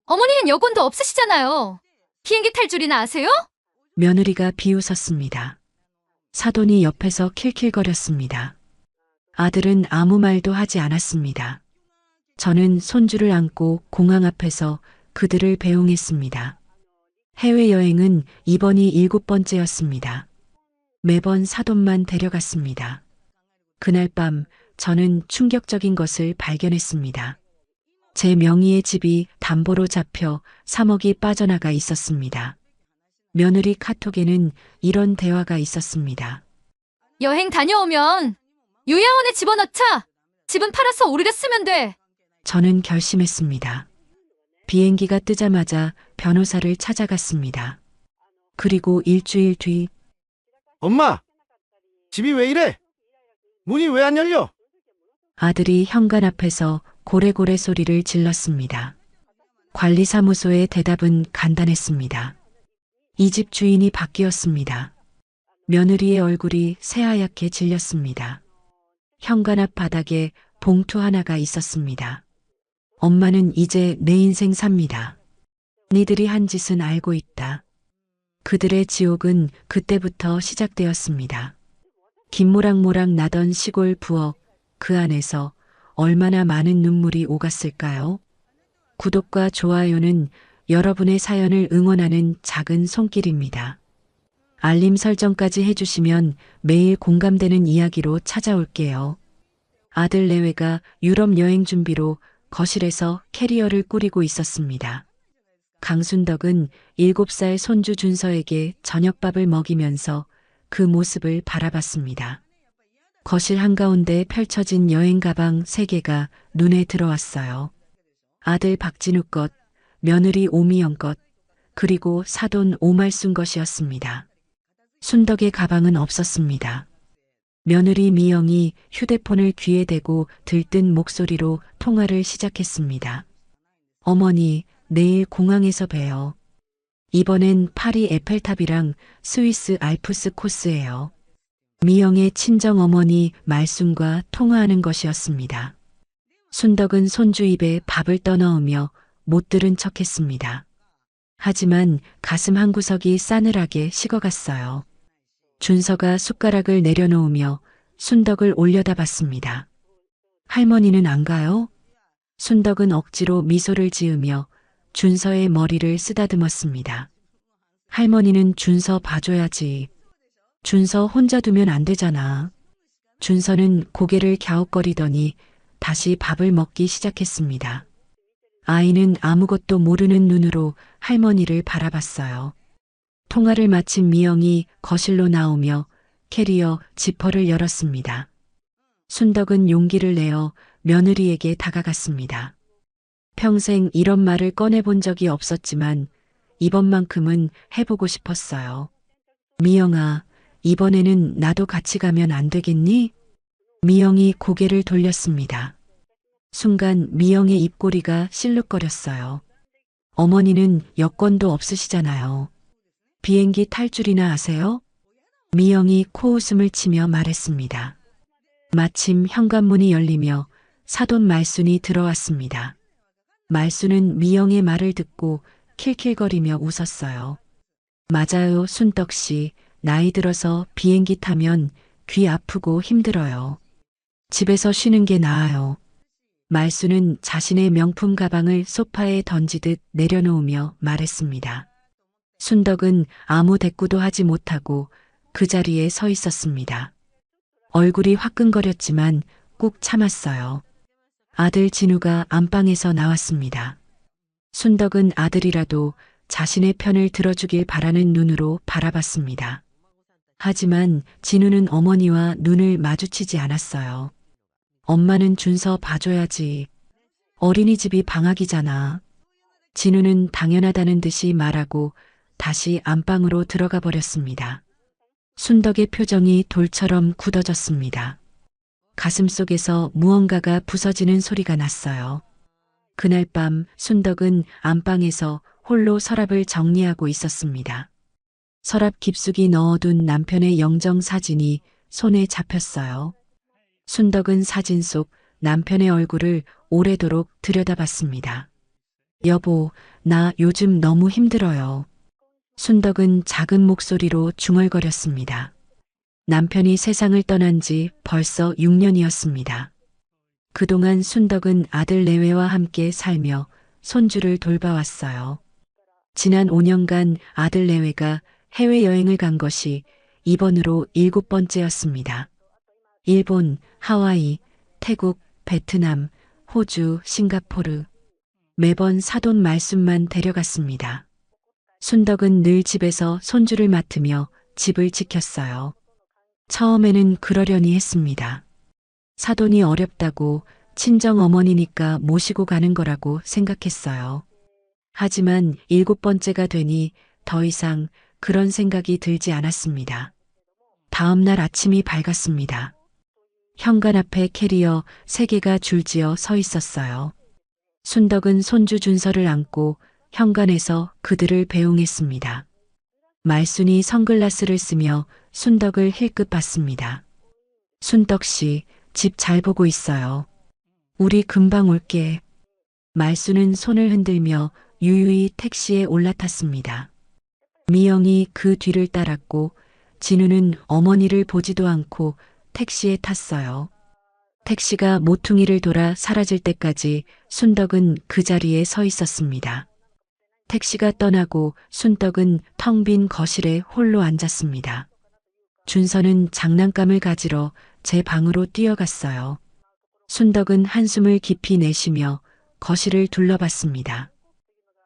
어머니는 여권도 없으시잖아요. 비행기 탈 줄이나 아세요? 며느리가 비웃었습니다. 사돈이 옆에서 킬킬거렸습니다. 아들은 아무 말도 하지 않았습니다. 저는 손주를 안고 공항 앞에서 그들을 배웅했습니다. 해외여행은 이번이 7번째였습니다. 매번 사돈만 데려갔습니다. 그날 밤 저는 충격적인 것을 발견했습니다. 제 명의의 집이 담보로 잡혀 3억이 빠져나가 있었습니다. 며느리 카톡에는 이런 대화가 있었습니다. 여행 다녀오면 요양원에 집어넣자. 집은 팔아서 오르려 쓰면 돼. 저는 결심했습니다. 비행기가 뜨자마자 변호사를 찾아갔습니다. 그리고 일주일 뒤 엄마! 집이 왜 이래? 문이 왜 안 열려? 아들이 현관 앞에서 고래고래 소리를 질렀습니다. 관리사무소의 대답은 간단했습니다. 이 집 주인이 바뀌었습니다. 며느리의 얼굴이 새하얗게 질렸습니다. 현관 앞 바닥에 봉투 하나가 있었습니다. 엄마는 이제 내 인생 삽니다. 니들이 한 짓은 알고 있다. 그들의 지옥은 그때부터 시작되었습니다. 김모락모락 나던 시골 부엌, 그 안에서 얼마나 많은 눈물이 오갔을까요? 구독과 좋아요는 여러분의 사연을 응원하는 작은 손길입니다. 알림 설정까지 해주시면 매일 공감되는 이야기로 찾아올게요. 아들 내외가 유럽 여행 준비로 거실에서 캐리어를 꾸리고 있었습니다. 강순덕은 7살 손주 준서에게 저녁밥을 먹이면서 그 모습을 바라봤습니다. 거실 한가운데 펼쳐진 여행 가방 3개가 눈에 들어왔어요. 아들 박진우 것, 며느리 오미영 것, 그리고 사돈 오말순 것이었습니다. 순덕의 가방은 없었습니다. 며느리 미영이 휴대폰을 귀에 대고 들뜬 목소리로 통화를 시작했습니다. 어머니, 내일 공항에서 봬요. 이번엔 파리 에펠탑이랑 스위스 알프스 코스예요. 미영의 친정어머니 말순과 통화하는 것이었습니다. 순덕은 손주 입에 밥을 떠넣으며 못 들은 척했습니다. 하지만 가슴 한구석이 싸늘하게 식어갔어요. 준서가 숟가락을 내려놓으며 순덕을 올려다봤습니다. 할머니는 안 가요? 순덕은 억지로 미소를 지으며 준서의 머리를 쓰다듬었습니다. 할머니는 준서 봐줘야지. 준서 혼자 두면 안 되잖아. 준서는 고개를 갸웃거리더니 다시 밥을 먹기 시작했습니다. 아이는 아무것도 모르는 눈으로 할머니를 바라봤어요. 통화를 마친 미영이 거실로 나오며 캐리어 지퍼를 열었습니다. 순덕은 용기를 내어 며느리에게 다가갔습니다. 평생 이런 말을 꺼내본 적이 없었지만 이번만큼은 해보고 싶었어요. 미영아, 이번에는 나도 같이 가면 안 되겠니? 미영이 고개를 돌렸습니다. 순간 미영의 입꼬리가 실룩거렸어요. 어머니는 여권도 없으시잖아요. 비행기 탈 줄이나 아세요? 미영이 코웃음을 치며 말했습니다. 마침 현관문이 열리며 사돈 말순이 들어왔습니다. 말순은 미영의 말을 듣고 킬킬거리며 웃었어요. 맞아요, 순떡 씨. 나이 들어서 비행기 타면 귀 아프고 힘들어요. 집에서 쉬는 게 나아요. 말순은 자신의 명품 가방을 소파에 던지듯 내려놓으며 말했습니다. 순덕은 아무 대꾸도 하지 못하고 그 자리에 서 있었습니다. 얼굴이 화끈거렸지만 꾹 참았어요. 아들 진우가 안방에서 나왔습니다. 순덕은 아들이라도 자신의 편을 들어주길 바라는 눈으로 바라봤습니다. 하지만 진우는 어머니와 눈을 마주치지 않았어요. 엄마는 준서 봐줘야지. 어린이집이 방학이잖아. 진우는 당연하다는 듯이 말하고 다시 안방으로 들어가 버렸습니다. 순덕의 표정이 돌처럼 굳어졌습니다. 가슴속에서 무언가가 부서지는 소리가 났어요. 그날 밤 순덕은 안방에서 홀로 서랍을 정리하고 있었습니다. 서랍 깊숙이 넣어둔 남편의 영정사진이 손에 잡혔어요. 순덕은 사진 속 남편의 얼굴을 오래도록 들여다봤습니다. 여보, 나 요즘 너무 힘들어요. 순덕은 작은 목소리로 중얼거렸습니다. 남편이 세상을 떠난 지 벌써 6년이었습니다. 그동안 순덕은 아들 내외와 함께 살며 손주를 돌봐왔어요. 지난 5년간 아들 내외가 해외여행을 간 것이 이번으로 7번째였습니다. 일본, 하와이, 태국, 베트남, 호주, 싱가포르. 매번 사돈 말순만 데려갔습니다. 순덕은 늘 집에서 손주를 맡으며 집을 지켰어요. 처음에는 그러려니 했습니다. 사돈이 어렵다고 친정 어머니니까 모시고 가는 거라고 생각했어요. 하지만 7번째가 되니 더 이상 그런 생각이 들지 않았습니다. 다음 날 아침이 밝았습니다. 현관 앞에 캐리어 3개가 줄지어 서 있었어요. 순덕은 손주 준서를 안고 현관에서 그들을 배웅했습니다. 말순이 선글라스를 쓰며 순덕을 힐끗 봤습니다. 순덕 씨, 집 잘 보고 있어요. 우리 금방 올게. 말순은 손을 흔들며 유유히 택시에 올라탔습니다. 미영이 그 뒤를 따랐고 진우는 어머니를 보지도 않고 택시에 탔어요. 택시가 모퉁이를 돌아 사라질 때까지 순덕은 그 자리에 서 있었습니다. 택시가 떠나고 순덕은 텅 빈 거실에 홀로 앉았습니다. 준서는 장난감을 가지러 제 방으로 뛰어갔어요. 순덕은 한숨을 깊이 내쉬며 거실을 둘러봤습니다.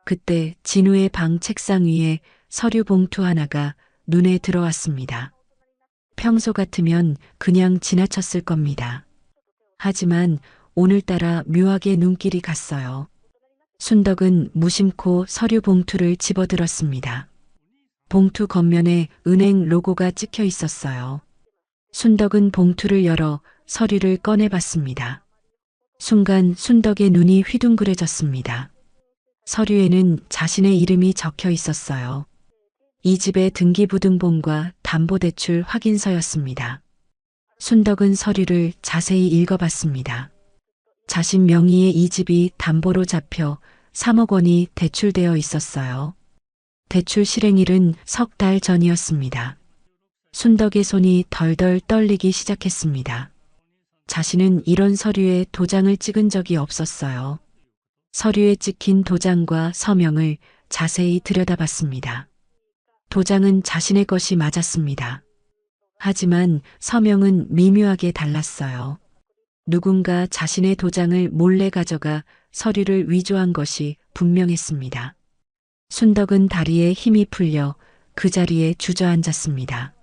그때 진우의 방 책상 위에 서류 봉투 하나가 눈에 들어왔습니다. 평소 같으면 그냥 지나쳤을 겁니다. 하지만 오늘따라 묘하게 눈길이 갔어요. 순덕은 무심코 서류 봉투를 집어들었습니다. 봉투 겉면에 은행 로고가 찍혀 있었어요. 순덕은 봉투를 열어 서류를 꺼내봤습니다. 순간 순덕의 눈이 휘둥그레졌습니다. 서류에는 자신의 이름이 적혀 있었어요. 이 집의 등기부등본과 담보대출 확인서였습니다. 순덕은 서류를 자세히 읽어봤습니다. 자신 명의의 이 집이 담보로 잡혀 3억 원이 대출되어 있었어요. 대출 실행일은 3달 전이었습니다. 순덕의 손이 덜덜 떨리기 시작했습니다. 자신은 이런 서류에 도장을 찍은 적이 없었어요. 서류에 찍힌 도장과 서명을 자세히 들여다봤습니다. 도장은 자신의 것이 맞았습니다. 하지만 서명은 미묘하게 달랐어요. 누군가 자신의 도장을 몰래 가져가 서류를 위조한 것이 분명했습니다. 순덕은 다리에 힘이 풀려 그 자리에 주저앉았습니다.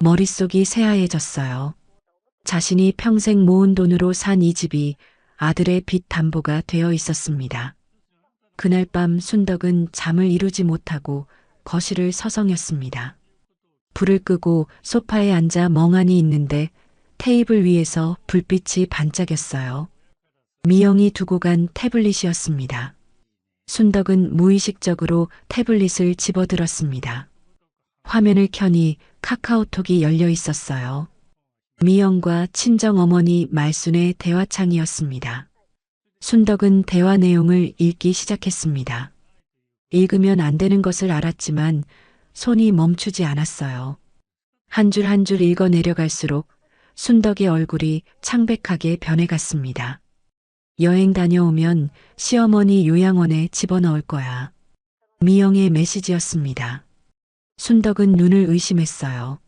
머릿속이 새하얘졌어요. 자신이 평생 모은 돈으로 산 이 집이 아들의 빚 담보가 되어 있었습니다. 그날 밤 순덕은 잠을 이루지 못하고 거실을 서성였습니다. 불을 끄고 소파에 앉아 멍하니 있는데 테이블 위에서 불빛이 반짝였어요. 미영이 두고 간 태블릿이었습니다. 순덕은 무의식적으로 태블릿을 집어들었습니다. 화면을 켜니 카카오톡이 열려 있었어요. 미영과 친정어머니 말순의 대화창이었습니다. 순덕은 대화 내용을 읽기 시작했습니다. 읽으면 안 되는 것을 알았지만 손이 멈추지 않았어요. 한 줄 한 줄 읽어 내려갈수록 순덕의 얼굴이 창백하게 변해갔습니다. 여행 다녀오면 시어머니 요양원에 집어넣을 거야. 미영의 메시지였습니다. 순덕은 눈을 의심했어요.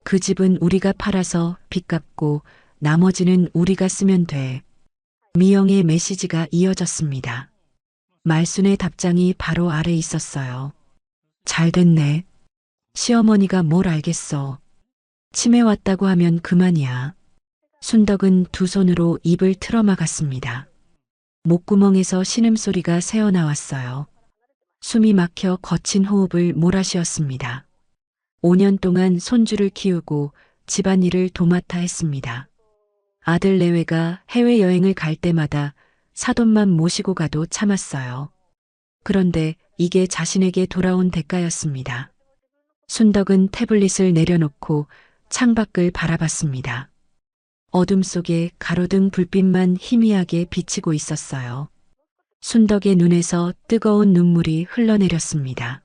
그 집은 우리가 팔아서 빚 갚고 나머지는 우리가 쓰면 돼. 미영의 메시지가 이어졌습니다. 말순의 답장이 바로 아래 있었어요. 잘 됐네. 시어머니가 뭘 알겠어. 치매 왔다고 하면 그만이야. 순덕은 두 손으로 입을 틀어막았습니다. 목구멍에서 신음소리가 새어나왔어요. 숨이 막혀 거친 호흡을 몰아쉬었습니다. 5년 동안 손주를 키우고 집안일을 도맡아 했습니다. 아들 내외가 해외여행을 갈 때마다 사돈만 모시고 가도 참았어요. 그런데 이게 자신에게 돌아온 대가였습니다. 순덕은 태블릿을 내려놓고 창밖을 바라봤습니다. 어둠 속에 가로등 불빛만 희미하게 비치고 있었어요. 순덕의 눈에서 뜨거운 눈물이 흘러내렸습니다.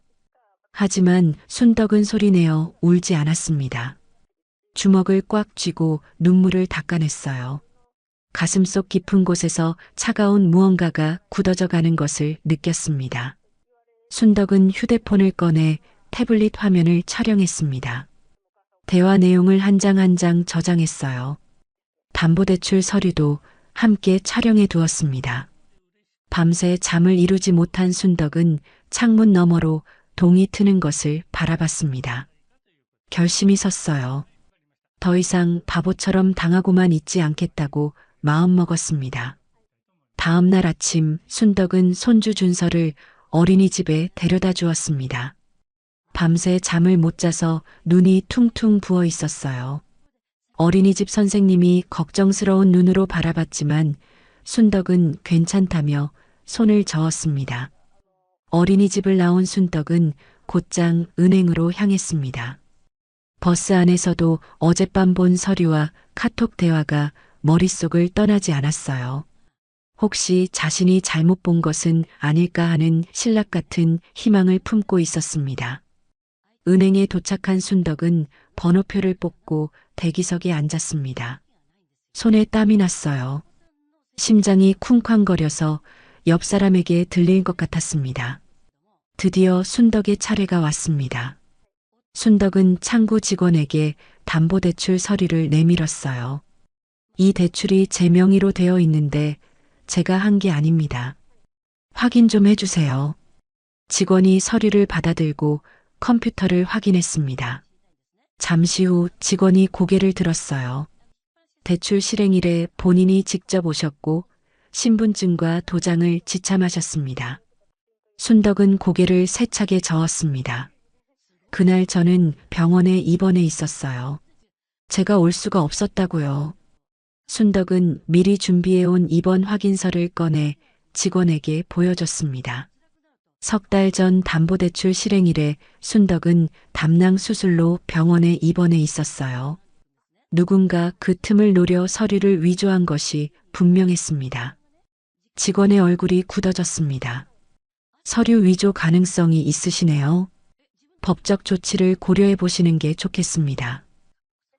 하지만 순덕은 소리내어 울지 않았습니다. 주먹을 꽉 쥐고 눈물을 닦아냈어요. 가슴속 깊은 곳에서 차가운 무언가가 굳어져 가는 것을 느꼈습니다. 순덕은 휴대폰을 꺼내 태블릿 화면을 촬영했습니다. 대화 내용을 한 장 한 장 저장했어요. 담보대출 서류도 함께 촬영해 두었습니다. 밤새 잠을 이루지 못한 순덕은 창문 너머로 동이 트는 것을 바라봤습니다. 결심이 섰어요. 더 이상 바보처럼 당하고만 있지 않겠다고 마음먹었습니다. 다음 날 아침 순덕은 손주 준서를 어린이집에 데려다 주었습니다. 밤새 잠을 못 자서 눈이 퉁퉁 부어 있었어요. 어린이집 선생님이 걱정스러운 눈으로 바라봤지만 순덕은 괜찮다며 손을 저었습니다. 어린이집을 나온 순덕은 곧장 은행으로 향했습니다. 버스 안에서도 어젯밤 본 서류와 카톡 대화가 머릿속을 떠나지 않았어요. 혹시 자신이 잘못 본 것은 아닐까 하는 신락 같은 희망을 품고 있었습니다. 은행에 도착한 순덕은 번호표를 뽑고 대기석에 앉았습니다. 손에 땀이 났어요. 심장이 쿵쾅거려서 옆 사람에게 들릴 것 같았습니다. 드디어 순덕의 차례가 왔습니다. 순덕은 창구 직원에게 담보대출 서류를 내밀었어요. 이 대출이 제 명의로 되어 있는데 제가 한 게 아닙니다. 확인 좀 해주세요. 직원이 서류를 받아들고 컴퓨터를 확인했습니다. 잠시 후 직원이 고개를 들었어요. 대출 실행일에 본인이 직접 오셨고 신분증과 도장을 지참하셨습니다. 순덕은 고개를 세차게 저었습니다. 그날 저는 병원에 입원해 있었어요. 제가 올 수가 없었다고요. 순덕은 미리 준비해온 입원 확인서를 꺼내 직원에게 보여줬습니다. 석 달 전 담보대출 실행일에 순덕은 담낭 수술로 병원에 입원해 있었어요. 누군가 그 틈을 노려 서류를 위조한 것이 분명했습니다. 직원의 얼굴이 굳어졌습니다. 서류 위조 가능성이 있으시네요. 법적 조치를 고려해 보시는 게 좋겠습니다.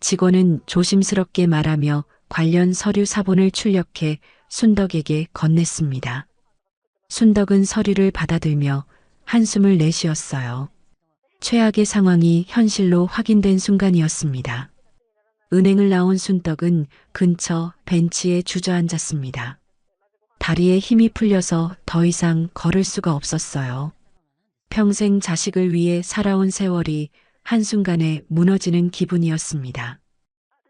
직원은 조심스럽게 말하며 관련 서류 사본을 출력해 순덕에게 건넸습니다. 순덕은 서류를 받아들며 한숨을 내쉬었어요. 최악의 상황이 현실로 확인된 순간이었습니다. 은행을 나온 순덕은 근처 벤치에 주저앉았습니다. 다리에 힘이 풀려서 더 이상 걸을 수가 없었어요. 평생 자식을 위해 살아온 세월이 한순간에 무너지는 기분이었습니다.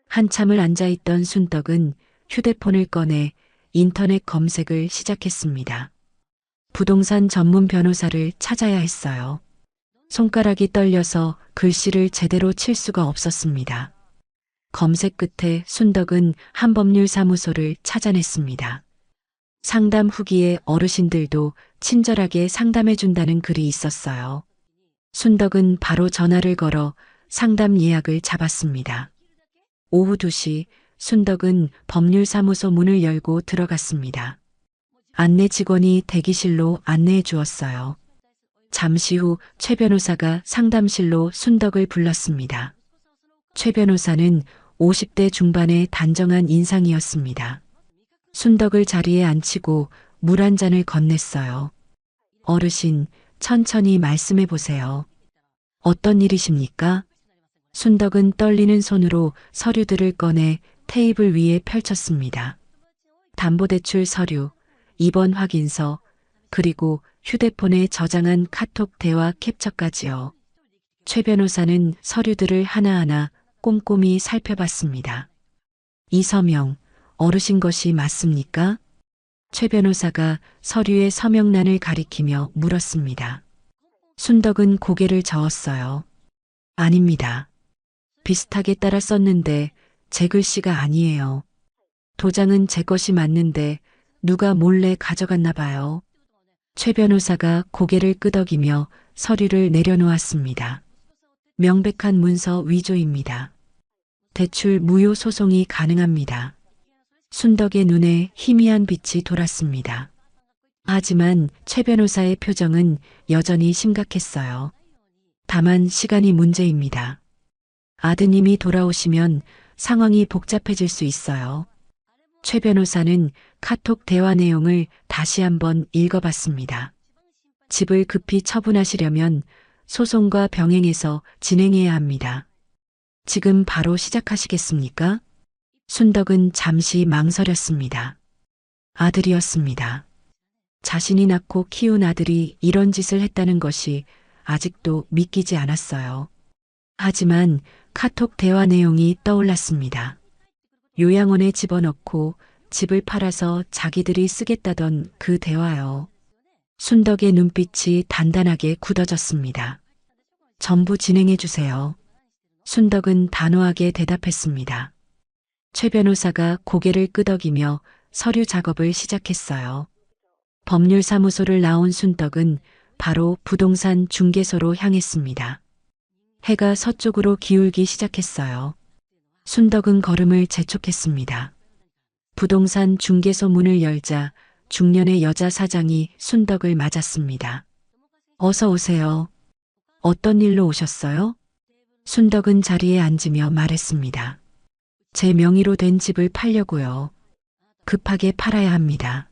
한참을 앉아있던 순덕은 휴대폰을 꺼내 인터넷 검색을 시작했습니다. 부동산 전문 변호사를 찾아야 했어요. 손가락이 떨려서 글씨를 제대로 칠 수가 없었습니다. 검색 끝에 순덕은 한법률사무소를 찾아냈습니다. 상담 후기에 어르신들도 친절하게 상담해준다는 글이 있었어요. 순덕은 바로 전화를 걸어 상담 예약을 잡았습니다. 오후 2시 순덕은 법률사무소 문을 열고 들어갔습니다. 안내 직원이 대기실로 안내해 주었어요. 잠시 후 최 변호사가 상담실로 순덕을 불렀습니다. 최 변호사는 50대 중반의 단정한 인상이었습니다. 순덕을 자리에 앉히고 물 한 잔을 건넸어요. 어르신, 천천히 말씀해 보세요. 어떤 일이십니까? 순덕은 떨리는 손으로 서류들을 꺼내 테이블 위에 펼쳤습니다. 담보대출 서류, 입원 확인서, 그리고 휴대폰에 저장한 카톡 대화 캡처까지요. 최 변호사는 서류들을 하나하나 꼼꼼히 살펴봤습니다. 이 서명, 어르신 것이 맞습니까? 최 변호사가 서류의 서명란을 가리키며 물었습니다. 순덕은 고개를 저었어요. 아닙니다. 비슷하게 따라 썼는데 제 글씨가 아니에요. 도장은 제 것이 맞는데 누가 몰래 가져갔나 봐요. 최 변호사가 고개를 끄덕이며 서류를 내려놓았습니다. 명백한 문서 위조입니다. 대출 무효 소송이 가능합니다. 순덕의 눈에 희미한 빛이 돌았습니다. 하지만 최 변호사의 표정은 여전히 심각했어요. 다만 시간이 문제입니다. 아드님이 돌아오시면 상황이 복잡해질 수 있어요. 최 변호사는 카톡 대화 내용을 다시 한번 읽어봤습니다. 집을 급히 처분하시려면 소송과 병행해서 진행해야 합니다. 지금 바로 시작하시겠습니까? 순덕은 잠시 망설였습니다. 아들이었습니다. 자신이 낳고 키운 아들이 이런 짓을 했다는 것이 아직도 믿기지 않았어요. 하지만 카톡 대화 내용이 떠올랐습니다. 요양원에 집어넣고 집을 팔아서 자기들이 쓰겠다던 그 대화요. 순덕의 눈빛이 단단하게 굳어졌습니다. 전부 진행해 주세요. 순덕은 단호하게 대답했습니다. 최 변호사가 고개를 끄덕이며 서류 작업을 시작했어요. 법률사무소를 나온 순덕은 바로 부동산 중개소로 향했습니다. 해가 서쪽으로 기울기 시작했어요. 순덕은 걸음을 재촉했습니다. 부동산 중개소 문을 열자 중년의 여자 사장이 순덕을 맞았습니다. 어서 오세요. 어떤 일로 오셨어요? 순덕은 자리에 앉으며 말했습니다. 제 명의로 된 집을 팔려고요. 급하게 팔아야 합니다.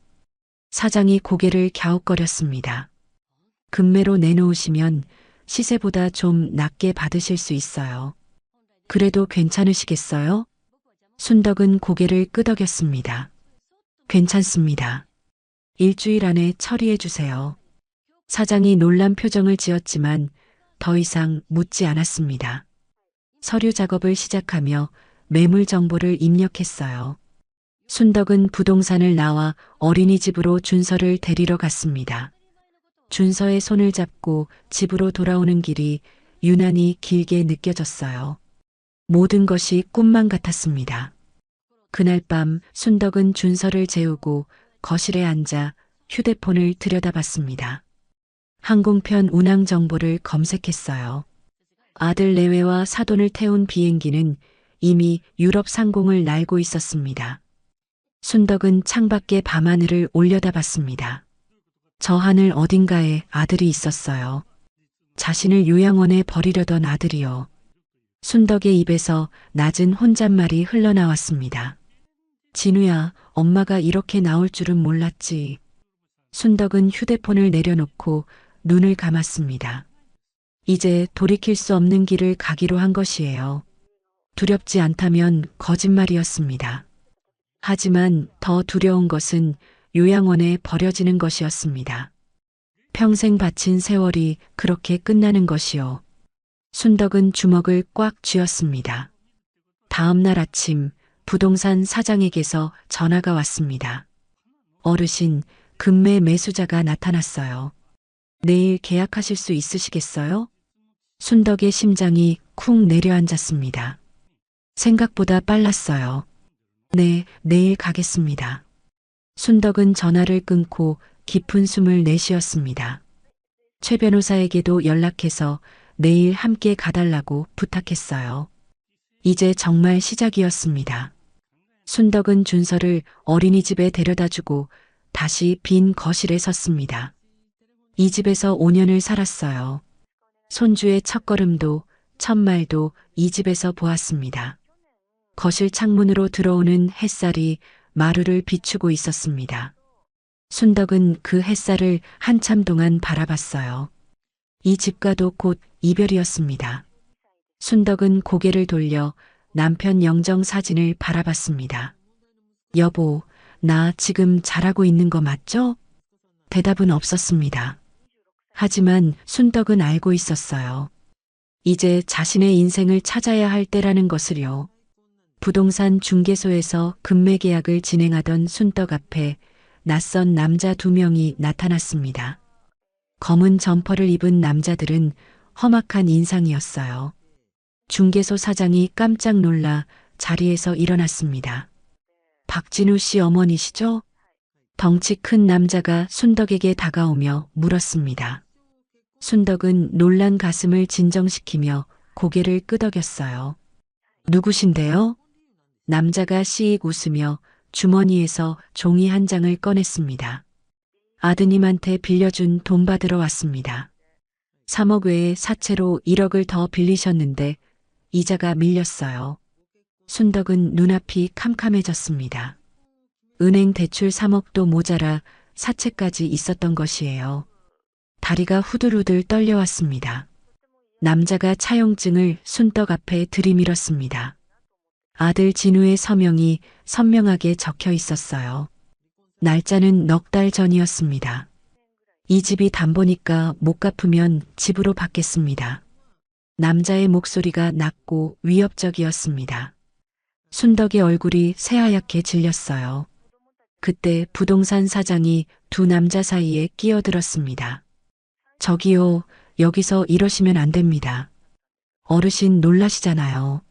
사장이 고개를 갸웃거렸습니다. 금매로 내놓으시면 시세보다 좀 낮게 받으실 수 있어요. 그래도 괜찮으시겠어요? 순덕은 고개를 끄덕였습니다. 괜찮습니다. 일주일 안에 처리해 주세요. 사장이 놀란 표정을 지었지만 더 이상 묻지 않았습니다. 서류 작업을 시작하며 매물 정보를 입력했어요. 순덕은 부동산을 나와 어린이집으로 준서를 데리러 갔습니다. 준서의 손을 잡고 집으로 돌아오는 길이 유난히 길게 느껴졌어요. 모든 것이 꿈만 같았습니다. 그날 밤 순덕은 준서를 재우고 거실에 앉아 휴대폰을 들여다봤습니다. 항공편 운항 정보를 검색했어요. 아들 내외와 사돈을 태운 비행기는 이미 유럽 상공을 날고 있었습니다. 순덕은 창밖에 밤하늘을 올려다봤습니다. 저 하늘 어딘가에 아들이 있었어요. 자신을 요양원에 버리려던 아들이요. 순덕의 입에서 낮은 혼잣말이 흘러나왔습니다. 진우야, 엄마가 이렇게 나올 줄은 몰랐지. 순덕은 휴대폰을 내려놓고 눈을 감았습니다. 이제 돌이킬 수 없는 길을 가기로 한 것이에요. 두렵지 않다면 거짓말이었습니다. 하지만 더 두려운 것은 요양원에 버려지는 것이었습니다. 평생 바친 세월이 그렇게 끝나는 것이요. 순덕은 주먹을 꽉 쥐었습니다. 다음 날 아침 부동산 사장에게서 전화가 왔습니다. 어르신, 금매 매수자가 나타났어요. 내일 계약하실 수 있으시겠어요? 순덕의 심장이 쿵 내려앉았습니다. 생각보다 빨랐어요. 네, 내일 가겠습니다. 순덕은 전화를 끊고 깊은 숨을 내쉬었습니다. 최 변호사에게도 연락해서 내일 함께 가달라고 부탁했어요. 이제 정말 시작이었습니다. 순덕은 준서를 어린이집에 데려다주고 다시 빈 거실에 섰습니다. 이 집에서 5년을 살았어요. 손주의 첫걸음도 첫 말도 이 집에서 보았습니다. 거실 창문으로 들어오는 햇살이 마루를 비추고 있었습니다. 순덕은 그 햇살을 한참 동안 바라봤어요. 이 집과도 곧 이별이었습니다. 순덕은 고개를 돌려 남편 영정 사진을 바라봤습니다. 여보, 나 지금 잘하고 있는 거 맞죠? 대답은 없었습니다. 하지만 순덕은 알고 있었어요. 이제 자신의 인생을 찾아야 할 때라는 것을요. 부동산 중개소에서 금매 계약을 진행하던 순덕 앞에 낯선 남자 2명이 나타났습니다. 검은 점퍼를 입은 남자들은 험악한 인상이었어요. 중개소 사장이 깜짝 놀라 자리에서 일어났습니다. 박진우 씨 어머니시죠? 덩치 큰 남자가 순덕에게 다가오며 물었습니다. 순덕은 놀란 가슴을 진정시키며 고개를 끄덕였어요. 누구신데요? 남자가 씩 웃으며 주머니에서 종이 한 장을 꺼냈습니다. 아드님한테 빌려준 돈 받으러 왔습니다. 3억 외에 사채로 1억을 더 빌리셨는데 이자가 밀렸어요. 순덕은 눈앞이 캄캄해졌습니다. 은행 대출 3억도 모자라 사채까지 있었던 것이에요. 다리가 후들후들 떨려왔습니다. 남자가 차용증을 순덕 앞에 들이밀었습니다. 아들 진우의 서명이 선명하게 적혀 있었어요. 날짜는 넉 달 전이었습니다. 이 집이 담보니까 못 갚으면 집으로 받겠습니다. 남자의 목소리가 낮고 위협적이었습니다. 순덕의 얼굴이 새하얗게 질렸어요. 그때 부동산 사장이 두 남자 사이에 끼어들었습니다. 저기요, 여기서 이러시면 안 됩니다. 어르신 놀라시잖아요.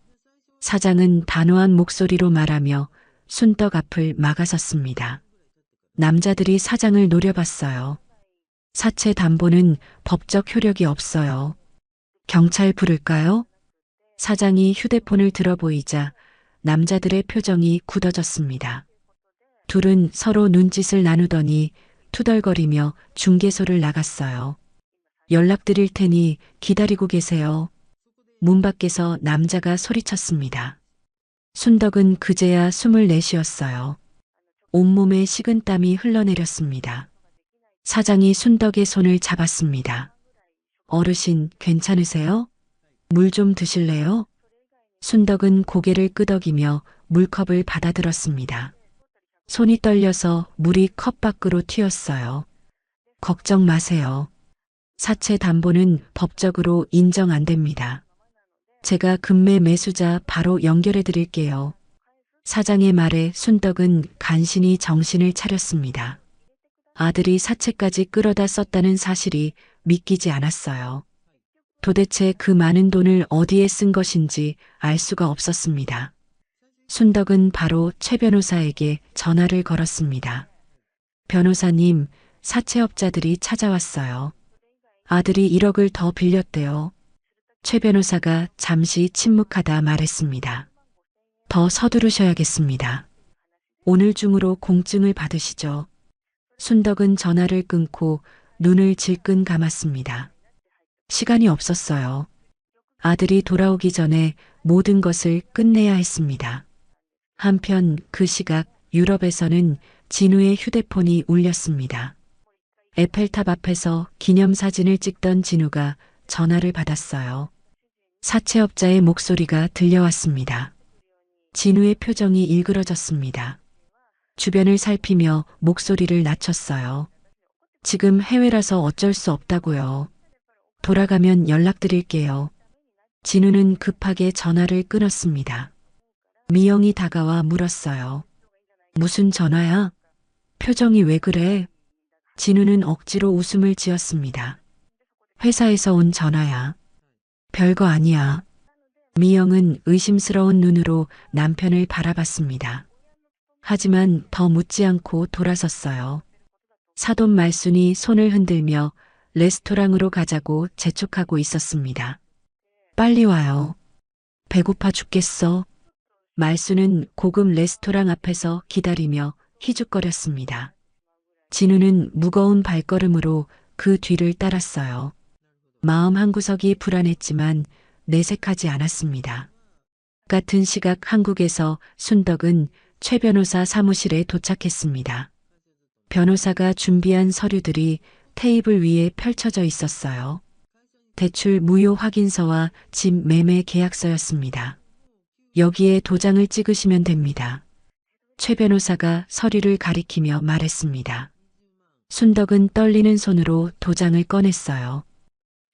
사장은 단호한 목소리로 말하며 순덕 앞을 막아섰습니다. 남자들이 사장을 노려봤어요. 사채 담보는 법적 효력이 없어요. 경찰 부를까요? 사장이 휴대폰을 들어보이자 남자들의 표정이 굳어졌습니다. 둘은 서로 눈짓을 나누더니 투덜거리며 중개소를 나갔어요. 연락드릴 테니 기다리고 계세요. 문 밖에서 남자가 소리쳤습니다. 순덕은 그제야 숨을 내쉬었어요. 온몸에 식은땀이 흘러내렸습니다. 사장이 순덕의 손을 잡았습니다. 어르신, 괜찮으세요? 물 좀 드실래요? 순덕은 고개를 끄덕이며 물컵을 받아들었습니다. 손이 떨려서 물이 컵 밖으로 튀었어요. 걱정 마세요. 사채 담보는 법적으로 인정 안 됩니다. 제가 금매 매수자 바로 연결해 드릴게요. 사장의 말에 순덕은 간신히 정신을 차렸습니다. 아들이 사채까지 끌어다 썼다는 사실이 믿기지 않았어요. 도대체 그 많은 돈을 어디에 쓴 것인지 알 수가 없었습니다. 순덕은 바로 최 변호사에게 전화를 걸었습니다. 변호사님, 사채업자들이 찾아왔어요. 아들이 1억을 더 빌렸대요. 최 변호사가 잠시 침묵하다 말했습니다. 더 서두르셔야겠습니다. 오늘 중으로 공증을 받으시죠. 순덕은 전화를 끊고 눈을 질끈 감았습니다. 시간이 없었어요. 아들이 돌아오기 전에 모든 것을 끝내야 했습니다. 한편 그 시각 유럽에서는 진우의 휴대폰이 울렸습니다. 에펠탑 앞에서 기념사진을 찍던 진우가 전화를 받았어요. 사채업자의 목소리가 들려왔습니다. 진우의 표정이 일그러졌습니다. 주변을 살피며 목소리를 낮췄어요. 지금 해외라서 어쩔 수 없다고요. 돌아가면 연락드릴게요. 진우는 급하게 전화를 끊었습니다. 미영이 다가와 물었어요. 무슨 전화야? 표정이 왜 그래? 진우는 억지로 웃음을 지었습니다. 회사에서 온 전화야. 별거 아니야. 미영은 의심스러운 눈으로 남편을 바라봤습니다. 하지만 더 묻지 않고 돌아섰어요. 사돈 말순이 손을 흔들며 레스토랑으로 가자고 재촉하고 있었습니다. 빨리 와요. 배고파 죽겠어. 말순은 고급 레스토랑 앞에서 기다리며 희죽거렸습니다. 진우는 무거운 발걸음으로 그 뒤를 따랐어요. 마음 한구석이 불안했지만 내색하지 않았습니다. 같은 시각 한국에서 순덕은 최 변호사 사무실에 도착했습니다. 변호사가 준비한 서류들이 테이블 위에 펼쳐져 있었어요. 대출 무효 확인서와 집 매매 계약서였습니다. 여기에 도장을 찍으시면 됩니다. 최 변호사가 서류를 가리키며 말했습니다. 순덕은 떨리는 손으로 도장을 꺼냈어요.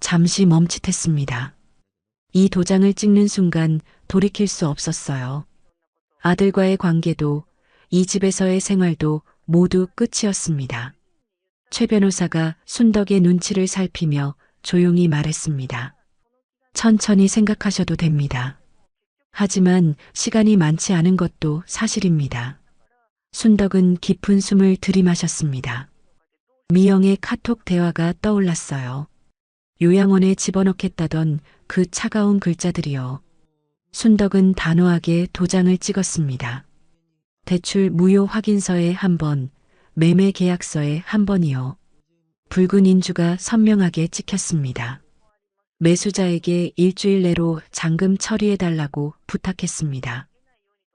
잠시 멈칫했습니다. 이 도장을 찍는 순간 돌이킬 수 없었어요. 아들과의 관계도 이 집에서의 생활도 모두 끝이었습니다. 최 변호사가 순덕의 눈치를 살피며 조용히 말했습니다. 천천히 생각하셔도 됩니다. 하지만 시간이 많지 않은 것도 사실입니다. 순덕은 깊은 숨을 들이마셨습니다. 미영의 카톡 대화가 떠올랐어요. 요양원에 집어넣겠다던 그 차가운 글자들이요. 순덕은 단호하게 도장을 찍었습니다. 대출 무효 확인서에 한 번, 매매 계약서에 한 번이요. 붉은 인주가 선명하게 찍혔습니다. 매수자에게 일주일 내로 잔금 처리해달라고 부탁했습니다.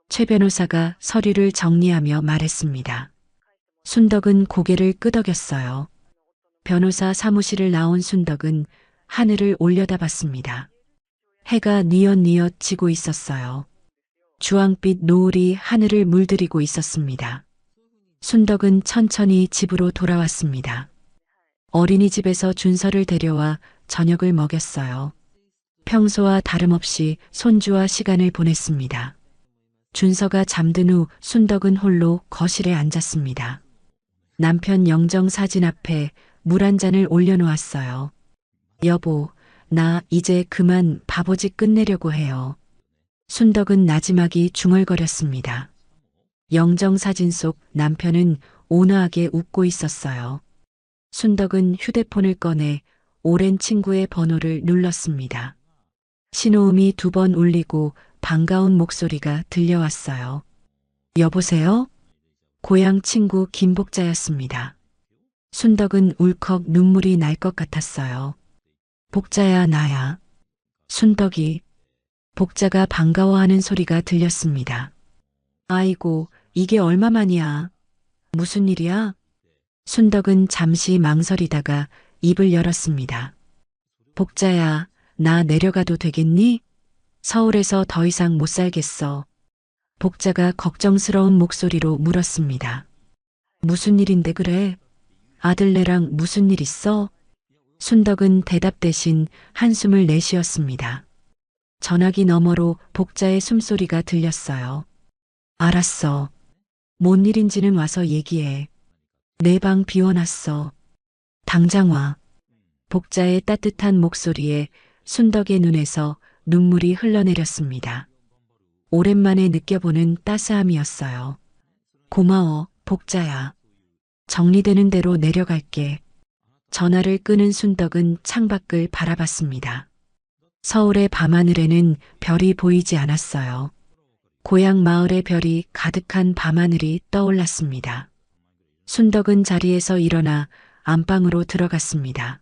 최 변호사가 서류를 정리하며 말했습니다. 순덕은 고개를 끄덕였어요. 변호사 사무실을 나온 순덕은 하늘을 올려다봤습니다. 해가 뉘엿뉘엿 지고 있었어요. 주황빛 노을이 하늘을 물들이고 있었습니다. 순덕은 천천히 집으로 돌아왔습니다. 어린이집에서 준서를 데려와 저녁을 먹였어요. 평소와 다름없이 손주와 시간을 보냈습니다. 준서가 잠든 후 순덕은 홀로 거실에 앉았습니다. 남편 영정 사진 앞에 물 한 잔을 올려놓았어요. 여보, 나 이제 그만 바보짓 끝내려고 해요. 순덕은 나지막이 중얼거렸습니다. 영정 사진 속 남편은 온화하게 웃고 있었어요. 순덕은 휴대폰을 꺼내 오랜 친구의 번호를 눌렀습니다. 신호음이 2번 울리고 반가운 목소리가 들려왔어요. 여보세요? 고향 친구 김복자였습니다. 순덕은 울컥 눈물이 날 것 같았어요. 복자야, 나야. 순덕이. 복자가 반가워하는 소리가 들렸습니다. 아이고, 이게 얼마만이야. 무슨 일이야? 순덕은 잠시 망설이다가 입을 열었습니다. 복자야, 나 내려가도 되겠니? 서울에서 더 이상 못 살겠어. 복자가 걱정스러운 목소리로 물었습니다. 무슨 일인데 그래? 아들네랑 무슨 일 있어? 순덕은 대답 대신 한숨을 내쉬었습니다. 전화기 너머로 복자의 숨소리가 들렸어요. 알았어. 뭔 일인지는 와서 얘기해. 내 방 비워놨어. 당장 와. 복자의 따뜻한 목소리에 순덕의 눈에서 눈물이 흘러내렸습니다. 오랜만에 느껴보는 따스함이었어요. 고마워, 복자야. 정리되는 대로 내려갈게. 전화를 끄는 순덕은 창밖을 바라봤습니다. 서울의 밤하늘에는 별이 보이지 않았어요. 고향 마을의 별이 가득한 밤하늘이 떠올랐습니다. 순덕은 자리에서 일어나 안방으로 들어갔습니다.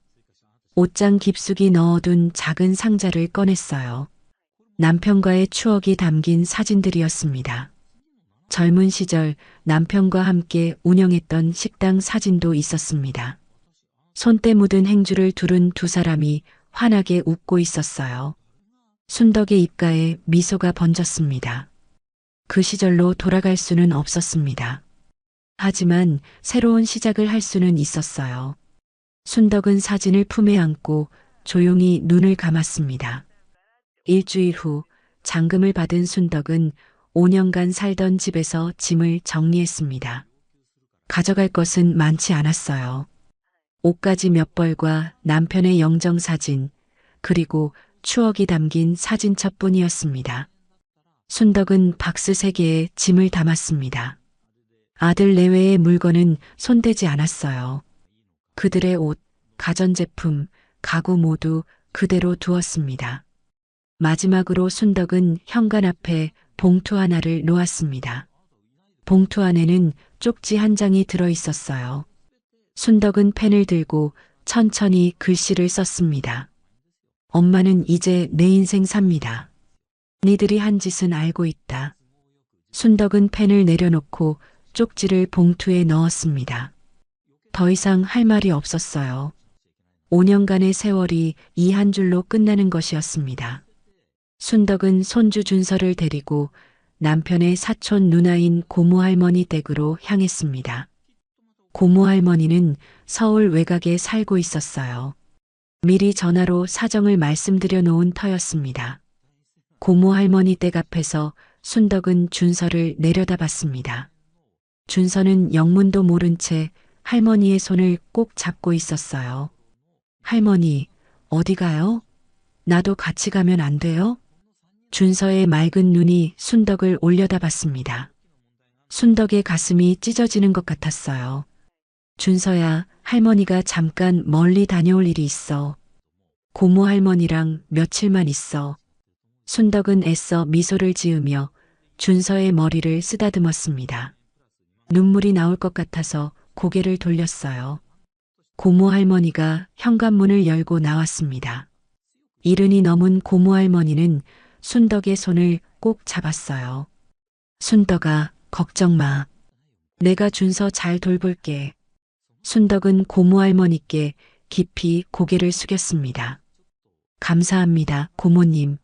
옷장 깊숙이 넣어둔 작은 상자를 꺼냈어요. 남편과의 추억이 담긴 사진들이었습니다. 젊은 시절 남편과 함께 운영했던 식당 사진도 있었습니다. 손때 묻은 행주를 두른 두 사람이 환하게 웃고 있었어요. 순덕의 입가에 미소가 번졌습니다. 그 시절로 돌아갈 수는 없었습니다. 하지만 새로운 시작을 할 수는 있었어요. 순덕은 사진을 품에 안고 조용히 눈을 감았습니다. 일주일 후 잔금을 받은 순덕은 5년간 살던 집에서 짐을 정리했습니다. 가져갈 것은 많지 않았어요. 옷가지 몇 벌과 남편의 영정사진, 그리고 추억이 담긴 사진첩뿐이었습니다. 순덕은 박스 3개에 짐을 담았습니다. 아들 내외의 물건은 손대지 않았어요. 그들의 옷, 가전제품, 가구 모두 그대로 두었습니다. 마지막으로 순덕은 현관 앞에 봉투 하나를 놓았습니다. 봉투 안에는 쪽지 한 장이 들어 있었어요. 순덕은 펜을 들고 천천히 글씨를 썼습니다. 엄마는 이제 내 인생 삽니다. 니들이 한 짓은 알고 있다. 순덕은 펜을 내려놓고 쪽지를 봉투에 넣었습니다. 더 이상 할 말이 없었어요. 5년간의 세월이 이 한 줄로 끝나는 것이었습니다. 순덕은 손주 준서를 데리고 남편의 사촌 누나인 고모할머니 댁으로 향했습니다. 고모할머니는 서울 외곽에 살고 있었어요. 미리 전화로 사정을 말씀드려 놓은 터였습니다. 고모할머니 댁 앞에서 순덕은 준서를 내려다봤습니다. 준서는 영문도 모른 채 할머니의 손을 꼭 잡고 있었어요. 할머니, 어디 가요? 나도 같이 가면 안 돼요? 준서의 맑은 눈이 순덕을 올려다봤습니다. 순덕의 가슴이 찢어지는 것 같았어요. 준서야, 할머니가 잠깐 멀리 다녀올 일이 있어. 고모 할머니랑 며칠만 있어. 순덕은 애써 미소를 지으며 준서의 머리를 쓰다듬었습니다. 눈물이 나올 것 같아서 고개를 돌렸어요. 고모 할머니가 현관문을 열고 나왔습니다. 이른이 넘은 고모 할머니는 순덕의 손을 꼭 잡았어요. 순덕아, 걱정 마. 내가 준서 잘 돌볼게. 순덕은 고모 할머니께 깊이 고개를 숙였습니다. 감사합니다, 고모님.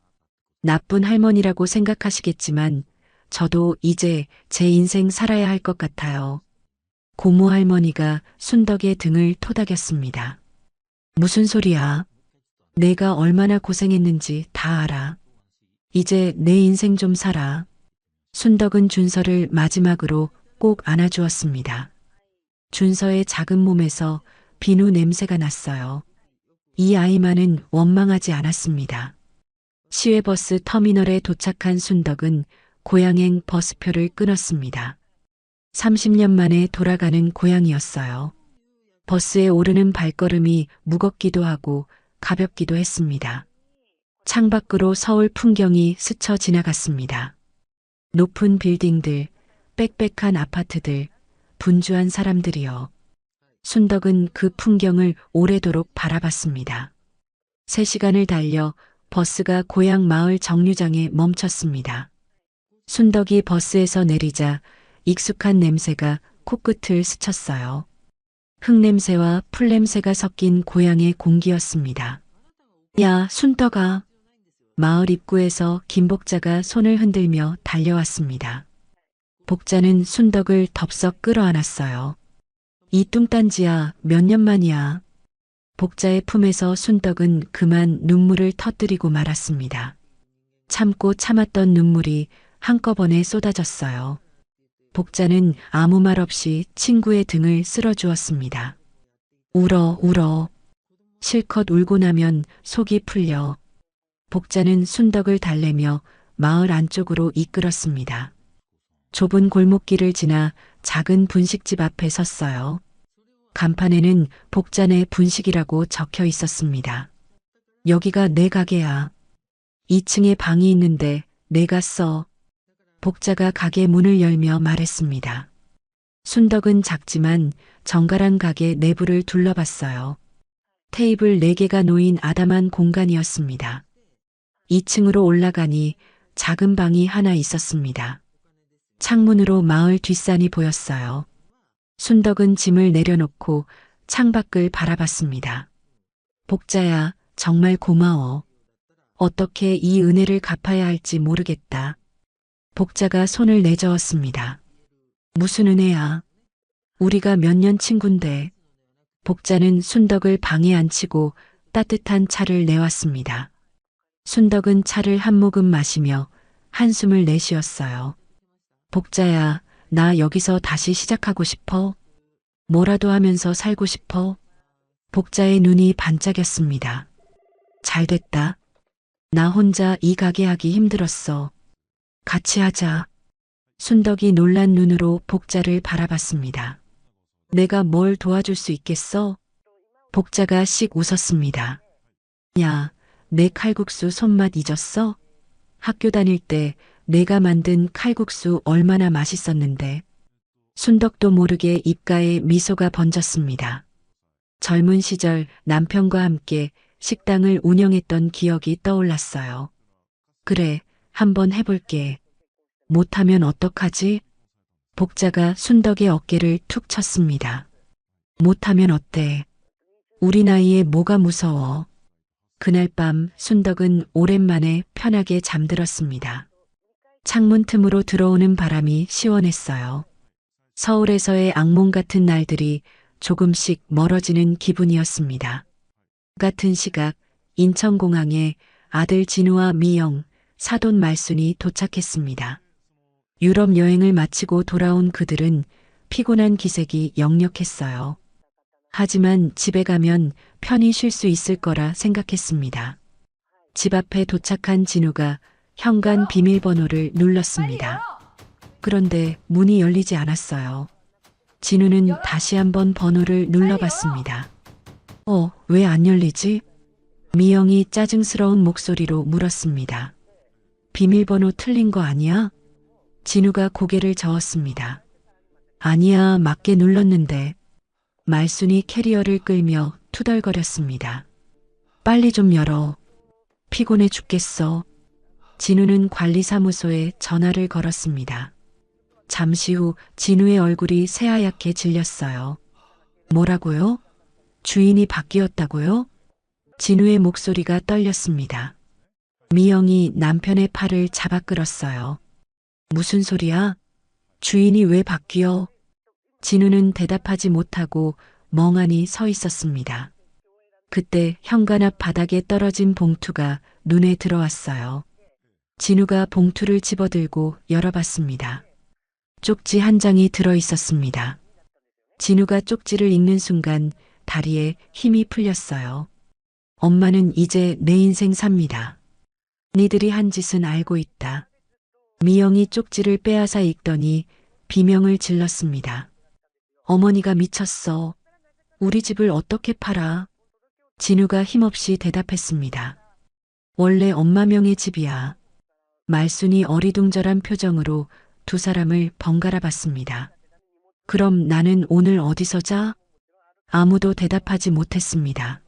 나쁜 할머니라고 생각하시겠지만 저도 이제 제 인생 살아야 할 것 같아요. 고모 할머니가 순덕의 등을 토닥였습니다. 무슨 소리야? 내가 얼마나 고생했는지 다 알아. 이제 내 인생 좀 살아. 순덕은 준서를 마지막으로 꼭 안아주었습니다. 준서의 작은 몸에서 비누 냄새가 났어요. 이 아이만은 원망하지 않았습니다. 시외버스 터미널에 도착한 순덕은 고향행 버스표를 끊었습니다. 30년 만에 돌아가는 고향이었어요. 버스에 오르는 발걸음이 무겁기도 하고 가볍기도 했습니다. 창밖으로 서울 풍경이 스쳐 지나갔습니다. 높은 빌딩들, 빽빽한 아파트들, 분주한 사람들이요. 순덕은 그 풍경을 오래도록 바라봤습니다. 3시간을 달려 버스가 고향 마을 정류장에 멈췄습니다. 순덕이 버스에서 내리자 익숙한 냄새가 코끝을 스쳤어요. 흙냄새와 풀냄새가 섞인 고향의 공기였습니다. 야, 순덕아. 마을 입구에서 김복자가 손을 흔들며 달려왔습니다. 복자는 순덕을 덥석 끌어안았어요. 이 뚱딴지야, 몇 년 만이야. 복자의 품에서 순덕은 그만 눈물을 터뜨리고 말았습니다. 참고 참았던 눈물이 한꺼번에 쏟아졌어요. 복자는 아무 말 없이 친구의 등을 쓸어주었습니다. 울어, 울어. 실컷 울고 나면 속이 풀려. 복자는 순덕을 달래며 마을 안쪽으로 이끌었습니다. 좁은 골목길을 지나 작은 분식집 앞에 섰어요. 간판에는 복자네 분식이라고 적혀 있었습니다. 여기가 내 가게야. 2층에 방이 있는데 내가 써. 복자가 가게 문을 열며 말했습니다. 순덕은 작지만 정갈한 가게 내부를 둘러봤어요. 테이블 4개가 놓인 아담한 공간이었습니다. 2층으로 올라가니 작은 방이 하나 있었습니다. 창문으로 마을 뒷산이 보였어요. 순덕은 짐을 내려놓고 창밖을 바라봤습니다. 복자야, 정말 고마워. 어떻게 이 은혜를 갚아야 할지 모르겠다. 복자가 손을 내저었습니다. 무슨 은혜야? 우리가 몇 년 친군데. 복자는 순덕을 방에 앉히고 따뜻한 차를 내왔습니다. 순덕은 차를 한 모금 마시며 한숨을 내쉬었어요. 복자야, 나 여기서 다시 시작하고 싶어. 뭐라도 하면서 살고 싶어. 복자의 눈이 반짝였습니다. 잘 됐다. 나 혼자 이 가게 하기 힘들었어. 같이 하자. 순덕이 놀란 눈으로 복자를 바라봤습니다. 내가 뭘 도와줄 수 있겠어? 복자가 씩 웃었습니다. 야, 내 칼국수 손맛 잊었어? 학교 다닐 때 내가 만든 칼국수 얼마나 맛있었는데. 순덕도 모르게 입가에 미소가 번졌습니다. 젊은 시절 남편과 함께 식당을 운영했던 기억이 떠올랐어요. 그래, 한번 해볼게. 못하면 어떡하지? 복자가 순덕의 어깨를 툭 쳤습니다. 못하면 어때? 우리 나이에 뭐가 무서워? 그날 밤 순덕은 오랜만에 편하게 잠들었습니다. 창문 틈으로 들어오는 바람이 시원했어요. 서울에서의 악몽 같은 날들이 조금씩 멀어지는 기분이었습니다. 같은 시각 인천공항에 아들 진우와 미영, 사돈 말순이 도착했습니다. 유럽 여행을 마치고 돌아온 그들은 피곤한 기색이 역력했어요. 하지만 집에 가면 편히 쉴 수 있을 거라 생각했습니다. 집 앞에 도착한 진우가 현관 비밀번호를 눌렀습니다. 그런데 문이 열리지 않았어요. 진우는 다시 한번 번호를 눌러봤습니다. 왜 안 열리지? 미영이 짜증스러운 목소리로 물었습니다. 비밀번호 틀린 거 아니야? 진우가 고개를 저었습니다. 아니야, 맞게 눌렀는데. 말순이 캐리어를 끌며 투덜거렸습니다. 빨리 좀 열어. 피곤해 죽겠어. 진우는 관리사무소에 전화를 걸었습니다. 잠시 후 진우의 얼굴이 새하얗게 질렸어요. 뭐라고요? 주인이 바뀌었다고요? 진우의 목소리가 떨렸습니다. 미영이 남편의 팔을 잡아 끌었어요. 무슨 소리야? 주인이 왜 바뀌어? 진우는 대답하지 못하고 멍하니 서 있었습니다. 그때 현관 앞 바닥에 떨어진 봉투가 눈에 들어왔어요. 진우가 봉투를 집어들고 열어봤습니다. 쪽지 한 장이 들어 있었습니다. 진우가 쪽지를 읽는 순간 다리에 힘이 풀렸어요. 엄마는 이제 내 인생 삽니다. 니들이 한 짓은 알고 있다. 미영이 쪽지를 빼앗아 읽더니 비명을 질렀습니다. 어머니가 미쳤어. 우리 집을 어떻게 팔아? 진우가 힘없이 대답했습니다. 원래 엄마 명의 집이야. 말순이 어리둥절한 표정으로 두 사람을 번갈아 봤습니다. 그럼 나는 오늘 어디서 자? 아무도 대답하지 못했습니다.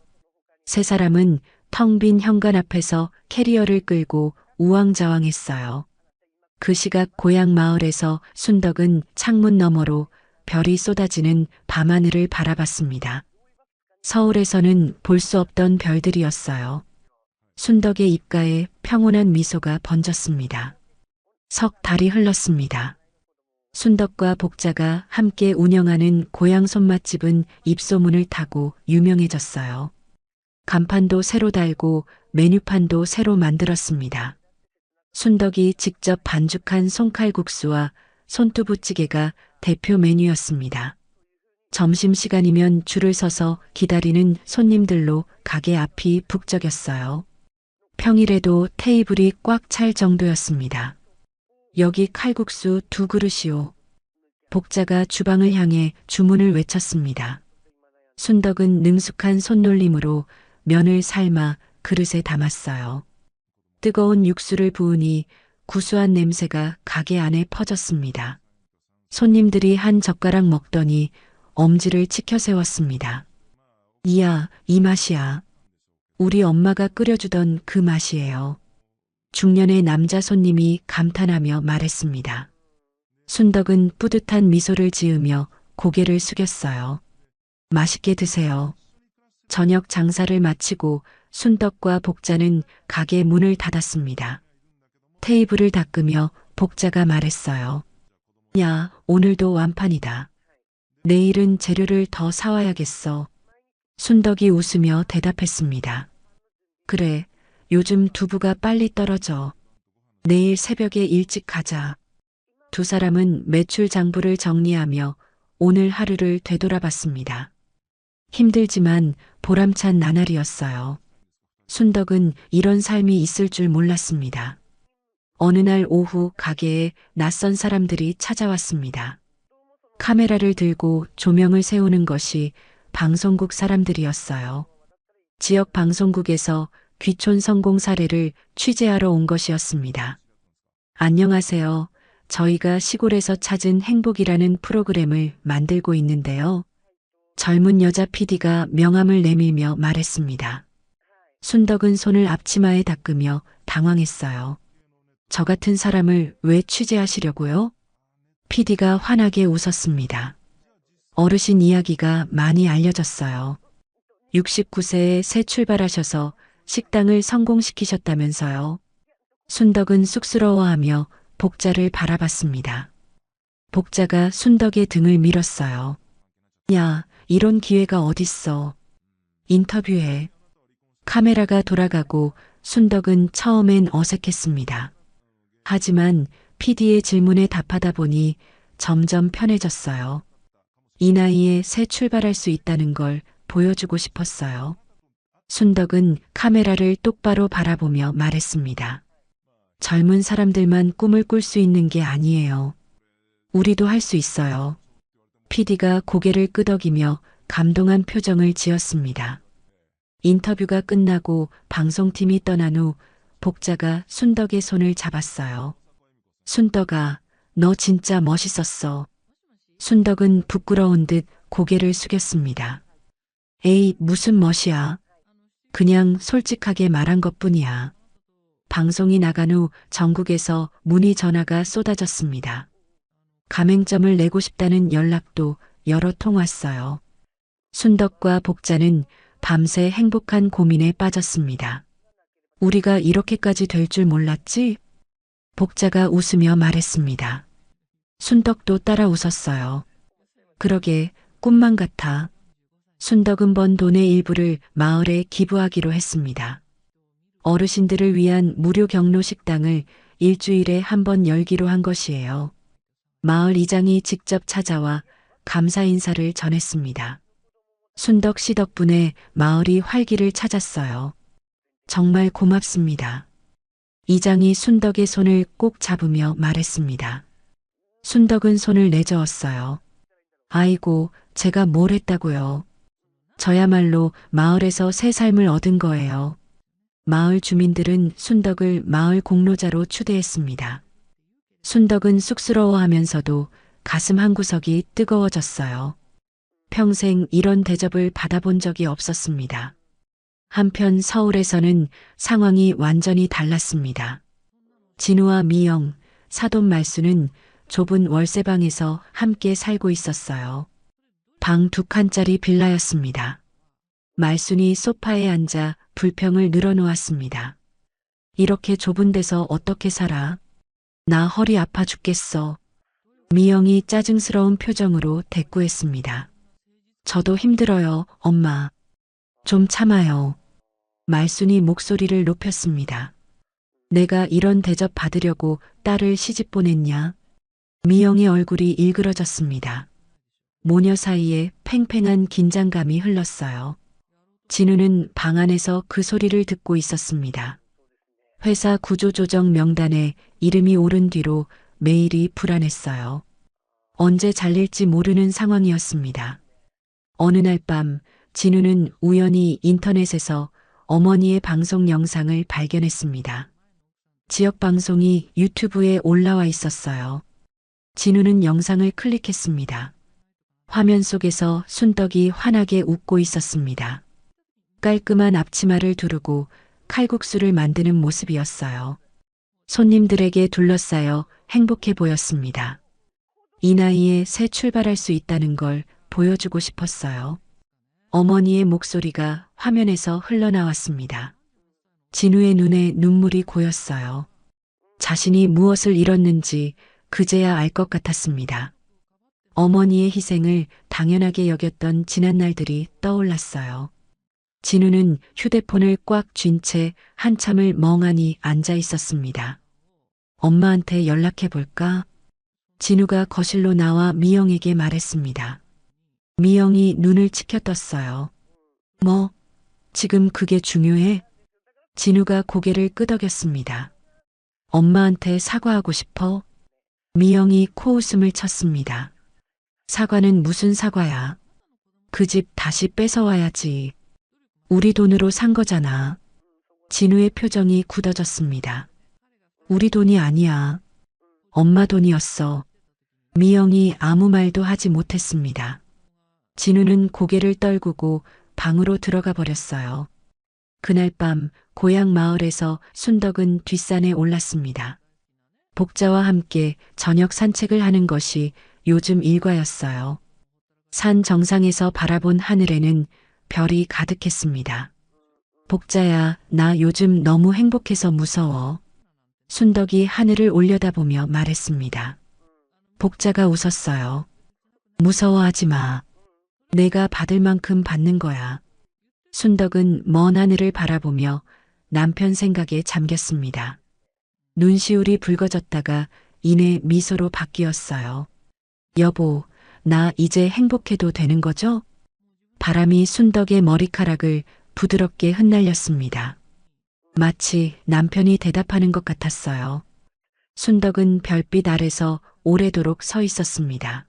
세 사람은 텅 빈 현관 앞에서 캐리어를 끌고 우왕좌왕했어요. 그 시각 고향 마을에서 순덕은 창문 너머로 별이 쏟아지는 밤하늘을 바라봤습니다. 서울에서는 볼 수 없던 별들이었어요. 순덕의 입가에 평온한 미소가 번졌습니다. 석 달이 흘렀습니다. 순덕과 복자가 함께 운영하는 고향 손맛집은 입소문을 타고 유명해졌어요. 간판도 새로 달고 메뉴판도 새로 만들었습니다. 순덕이 직접 반죽한 손칼국수와 손두부찌개가 대표 메뉴였습니다. 점심시간이면 줄을 서서 기다리는 손님들로 가게 앞이 북적였어요. 평일에도 테이블이 꽉 찰 정도였습니다. 여기 칼국수 2그릇이요. 복자가 주방을 향해 주문을 외쳤습니다. 순덕은 능숙한 손놀림으로 면을 삶아 그릇에 담았어요. 뜨거운 육수를 부으니 구수한 냄새가 가게 안에 퍼졌습니다. 손님들이 한 젓가락 먹더니 엄지를 치켜 세웠습니다. 이야, 이 맛이야. 우리 엄마가 끓여주던 그 맛이에요. 중년의 남자 손님이 감탄하며 말했습니다. 순덕은 뿌듯한 미소를 지으며 고개를 숙였어요. 맛있게 드세요. 저녁 장사를 마치고 순덕과 복자는 가게 문을 닫았습니다. 테이블을 닦으며 복자가 말했어요. 야, 오늘도 완판이다. 내일은 재료를 더 사와야겠어. 순덕이 웃으며 대답했습니다. 그래, 요즘 두부가 빨리 떨어져. 내일 새벽에 일찍 가자. 두 사람은 매출 장부를 정리하며 오늘 하루를 되돌아봤습니다. 힘들지만 보람찬 나날이었어요. 순덕은 이런 삶이 있을 줄 몰랐습니다. 어느 날 오후 가게에 낯선 사람들이 찾아왔습니다. 카메라를 들고 조명을 세우는 것이 방송국 사람들이었어요. 지역 방송국에서 귀촌 성공 사례를 취재하러 온 것이었습니다. 안녕하세요. 저희가 시골에서 찾은 행복이라는 프로그램을 만들고 있는데요. 젊은 여자 PD가 명함을 내밀며 말했습니다. 순덕은 손을 앞치마에 닦으며 당황했어요. 저 같은 사람을 왜 취재하시려고요? PD가 환하게 웃었습니다. 어르신 이야기가 많이 알려졌어요. 69세에 새 출발하셔서 식당을 성공시키셨다면서요. 순덕은 쑥스러워하며 복자를 바라봤습니다. 복자가 순덕의 등을 밀었어요. 야, 이런 기회가 어딨어. 인터뷰해. 카메라가 돌아가고 순덕은 처음엔 어색했습니다. 하지만 PD의 질문에 답하다 보니 점점 편해졌어요. 이 나이에 새 출발할 수 있다는 걸 보여주고 싶었어요. 순덕은 카메라를 똑바로 바라보며 말했습니다. 젊은 사람들만 꿈을 꿀 수 있는 게 아니에요. 우리도 할 수 있어요. PD가 고개를 끄덕이며 감동한 표정을 지었습니다. 인터뷰가 끝나고 방송팀이 떠난 후 복자가 순덕의 손을 잡았어요. 순덕아, 너 진짜 멋있었어. 순덕은 부끄러운 듯 고개를 숙였습니다. 에이, 무슨 멋이야. 그냥 솔직하게 말한 것뿐이야. 방송이 나간 후 전국에서 문의 전화가 쏟아졌습니다. 가맹점을 내고 싶다는 연락도 여러 통 왔어요. 순덕과 복자는 밤새 행복한 고민에 빠졌습니다. 우리가 이렇게까지 될 줄 몰랐지? 복자가 웃으며 말했습니다. 순덕도 따라 웃었어요. 그러게 꿈만 같아. 순덕은 번 돈의 일부를 마을에 기부하기로 했습니다. 어르신들을 위한 무료 경로 식당을 일주일에 한 번 열기로 한 것이에요. 마을 이장이 직접 찾아와 감사 인사를 전했습니다. 순덕 씨 덕분에 마을이 활기를 찾았어요. 정말 고맙습니다. 이장이 순덕의 손을 꼭 잡으며 말했습니다. 순덕은 손을 내저었어요. 아이고, 제가 뭘 했다고요. 저야말로 마을에서 새 삶을 얻은 거예요. 마을 주민들은 순덕을 마을 공로자로 추대했습니다. 순덕은 쑥스러워하면서도 가슴 한구석이 뜨거워졌어요. 평생 이런 대접을 받아본 적이 없었습니다. 한편 서울에서는 상황이 완전히 달랐습니다. 진우와 미영, 사돈 말수는 좁은 월세방에서 함께 살고 있었어요. 방 2칸짜리 빌라였습니다. 말순이 소파에 앉아 불평을 늘어놓았습니다. 이렇게 좁은 데서 어떻게 살아? 나 허리 아파 죽겠어. 미영이 짜증스러운 표정으로 대꾸했습니다. 저도 힘들어요, 엄마. 좀 참아요. 말순이 목소리를 높였습니다. 내가 이런 대접 받으려고 딸을 시집 보냈냐? 미영의 얼굴이 일그러졌습니다. 모녀 사이에 팽팽한 긴장감이 흘렀어요. 진우는 방 안에서 그 소리를 듣고 있었습니다. 회사 구조조정 명단에 이름이 오른 뒤로 매일이 불안했어요. 언제 잘릴지 모르는 상황이었습니다. 어느 날 밤 진우는 우연히 인터넷에서 어머니의 방송 영상을 발견했습니다. 지역 방송이 유튜브에 올라와 있었어요. 진우는 영상을 클릭했습니다. 화면 속에서 순덕이 환하게 웃고 있었습니다. 깔끔한 앞치마를 두르고 칼국수를 만드는 모습이었어요. 손님들에게 둘러싸여 행복해 보였습니다. 이 나이에 새 출발할 수 있다는 걸 보여주고 싶었어요. 어머니의 목소리가 화면에서 흘러나왔습니다. 진우의 눈에 눈물이 고였어요. 자신이 무엇을 잃었는지 그제야 알 것 같았습니다. 어머니의 희생을 당연하게 여겼던 지난 날들이 떠올랐어요. 진우는 휴대폰을 꽉 쥔 채 한참을 멍하니 앉아 있었습니다. 엄마한테 연락해 볼까? 진우가 거실로 나와 미영에게 말했습니다. 미영이 눈을 치켜떴어요. 뭐, 지금 그게 중요해? 진우가 고개를 끄덕였습니다. 엄마한테 사과하고 싶어? 미영이 코웃음을 쳤습니다. 사과는 무슨 사과야? 그 집 다시 뺏어와야지. 우리 돈으로 산 거잖아. 진우의 표정이 굳어졌습니다. 우리 돈이 아니야. 엄마 돈이었어. 미영이 아무 말도 하지 못했습니다. 진우는 고개를 떨구고 방으로 들어가 버렸어요. 그날 밤 고향 마을에서 순덕은 뒷산에 올랐습니다. 복자와 함께 저녁 산책을 하는 것이 요즘 일과였어요. 산 정상에서 바라본 하늘에는 별이 가득했습니다. 복자야, 나 요즘 너무 행복해서 무서워. 순덕이 하늘을 올려다보며 말했습니다. 복자가 웃었어요. 무서워하지 마. 내가 받을 만큼 받는 거야. 순덕은 먼 하늘을 바라보며 남편 생각에 잠겼습니다. 눈시울이 붉어졌다가 이내 미소로 바뀌었어요. 여보, 나 이제 행복해도 되는 거죠? 바람이 순덕의 머리카락을 부드럽게 흩날렸습니다. 마치 남편이 대답하는 것 같았어요. 순덕은 별빛 아래서 오래도록 서 있었습니다.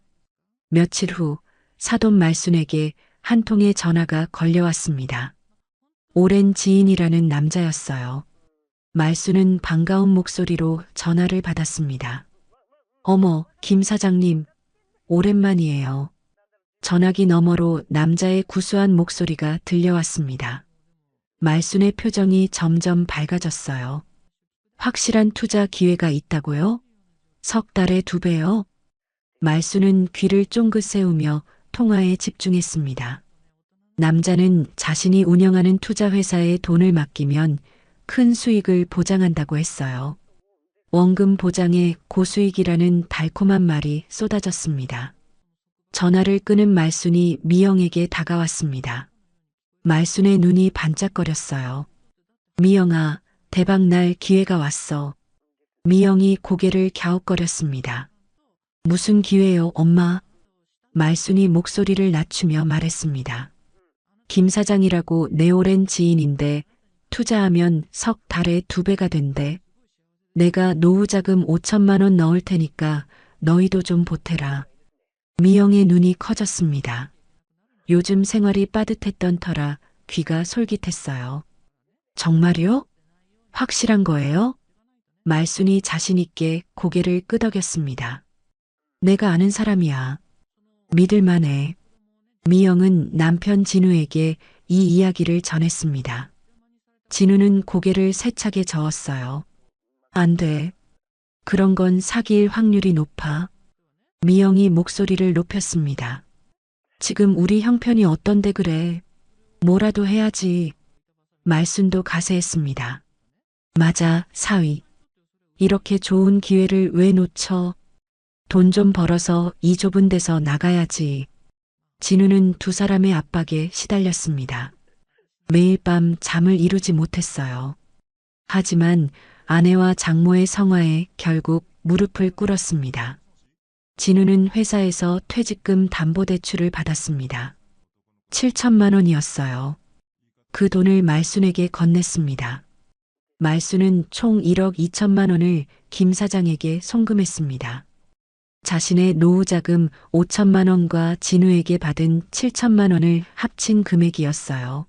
며칠 후 사돈 말순에게 한 통의 전화가 걸려왔습니다. 오랜 지인이라는 남자였어요. 말순은 반가운 목소리로 전화를 받았습니다. 어머, 김 사장님. 오랜만이에요. 전화기 너머로 남자의 구수한 목소리가 들려왔습니다. 말순의 표정이 점점 밝아졌어요. 확실한 투자 기회가 있다고요? 석 달에 2배요? 말순은 귀를 쫑긋 세우며 통화에 집중했습니다. 남자는 자신이 운영하는 투자회사에 돈을 맡기면 큰 수익을 보장한다고 했어요. 원금 보장에 고수익이라는 달콤한 말이 쏟아졌습니다. 전화를 끄는 말순이 미영에게 다가왔습니다. 말순의 눈이 반짝거렸어요. 미영아, 대박날 기회가 왔어. 미영이 고개를 갸웃거렸습니다. 무슨 기회요, 엄마? 말순이 목소리를 낮추며 말했습니다. 김 사장이라고 내 오랜 지인인데 투자하면 석 달에 2배가 된대. 내가 노후자금 5천만 원 넣을 테니까 너희도 좀 보태라. 미영의 눈이 커졌습니다. 요즘 생활이 빠듯했던 터라 귀가 솔깃했어요. 정말요? 확실한 거예요? 말순이 자신있게 고개를 끄덕였습니다. 내가 아는 사람이야. 믿을만해. 미영은 남편 진우에게 이 이야기를 전했습니다. 진우는 고개를 세차게 저었어요. 안 돼. 그런 건 사기일 확률이 높아. 미영이 목소리를 높였습니다. 지금 우리 형편이 어떤데 그래. 뭐라도 해야지. 말순도 가세했습니다. 맞아, 사위. 이렇게 좋은 기회를 왜 놓쳐? 돈 좀 벌어서 이 좁은 데서 나가야지. 진우는 2 사람의 압박에 시달렸습니다. 매일 밤 잠을 이루지 못했어요. 하지만 아내와 장모의 성화에 결국 무릎을 꿇었습니다. 진우는 회사에서 퇴직금 담보대출을 받았습니다. 7천만 원이었어요. 그 돈을 말순에게 건넸습니다. 말순은 총 1억 2천만 원을 김 사장에게 송금했습니다. 자신의 노후자금 5천만 원과 진우에게 받은 7천만 원을 합친 금액이었어요.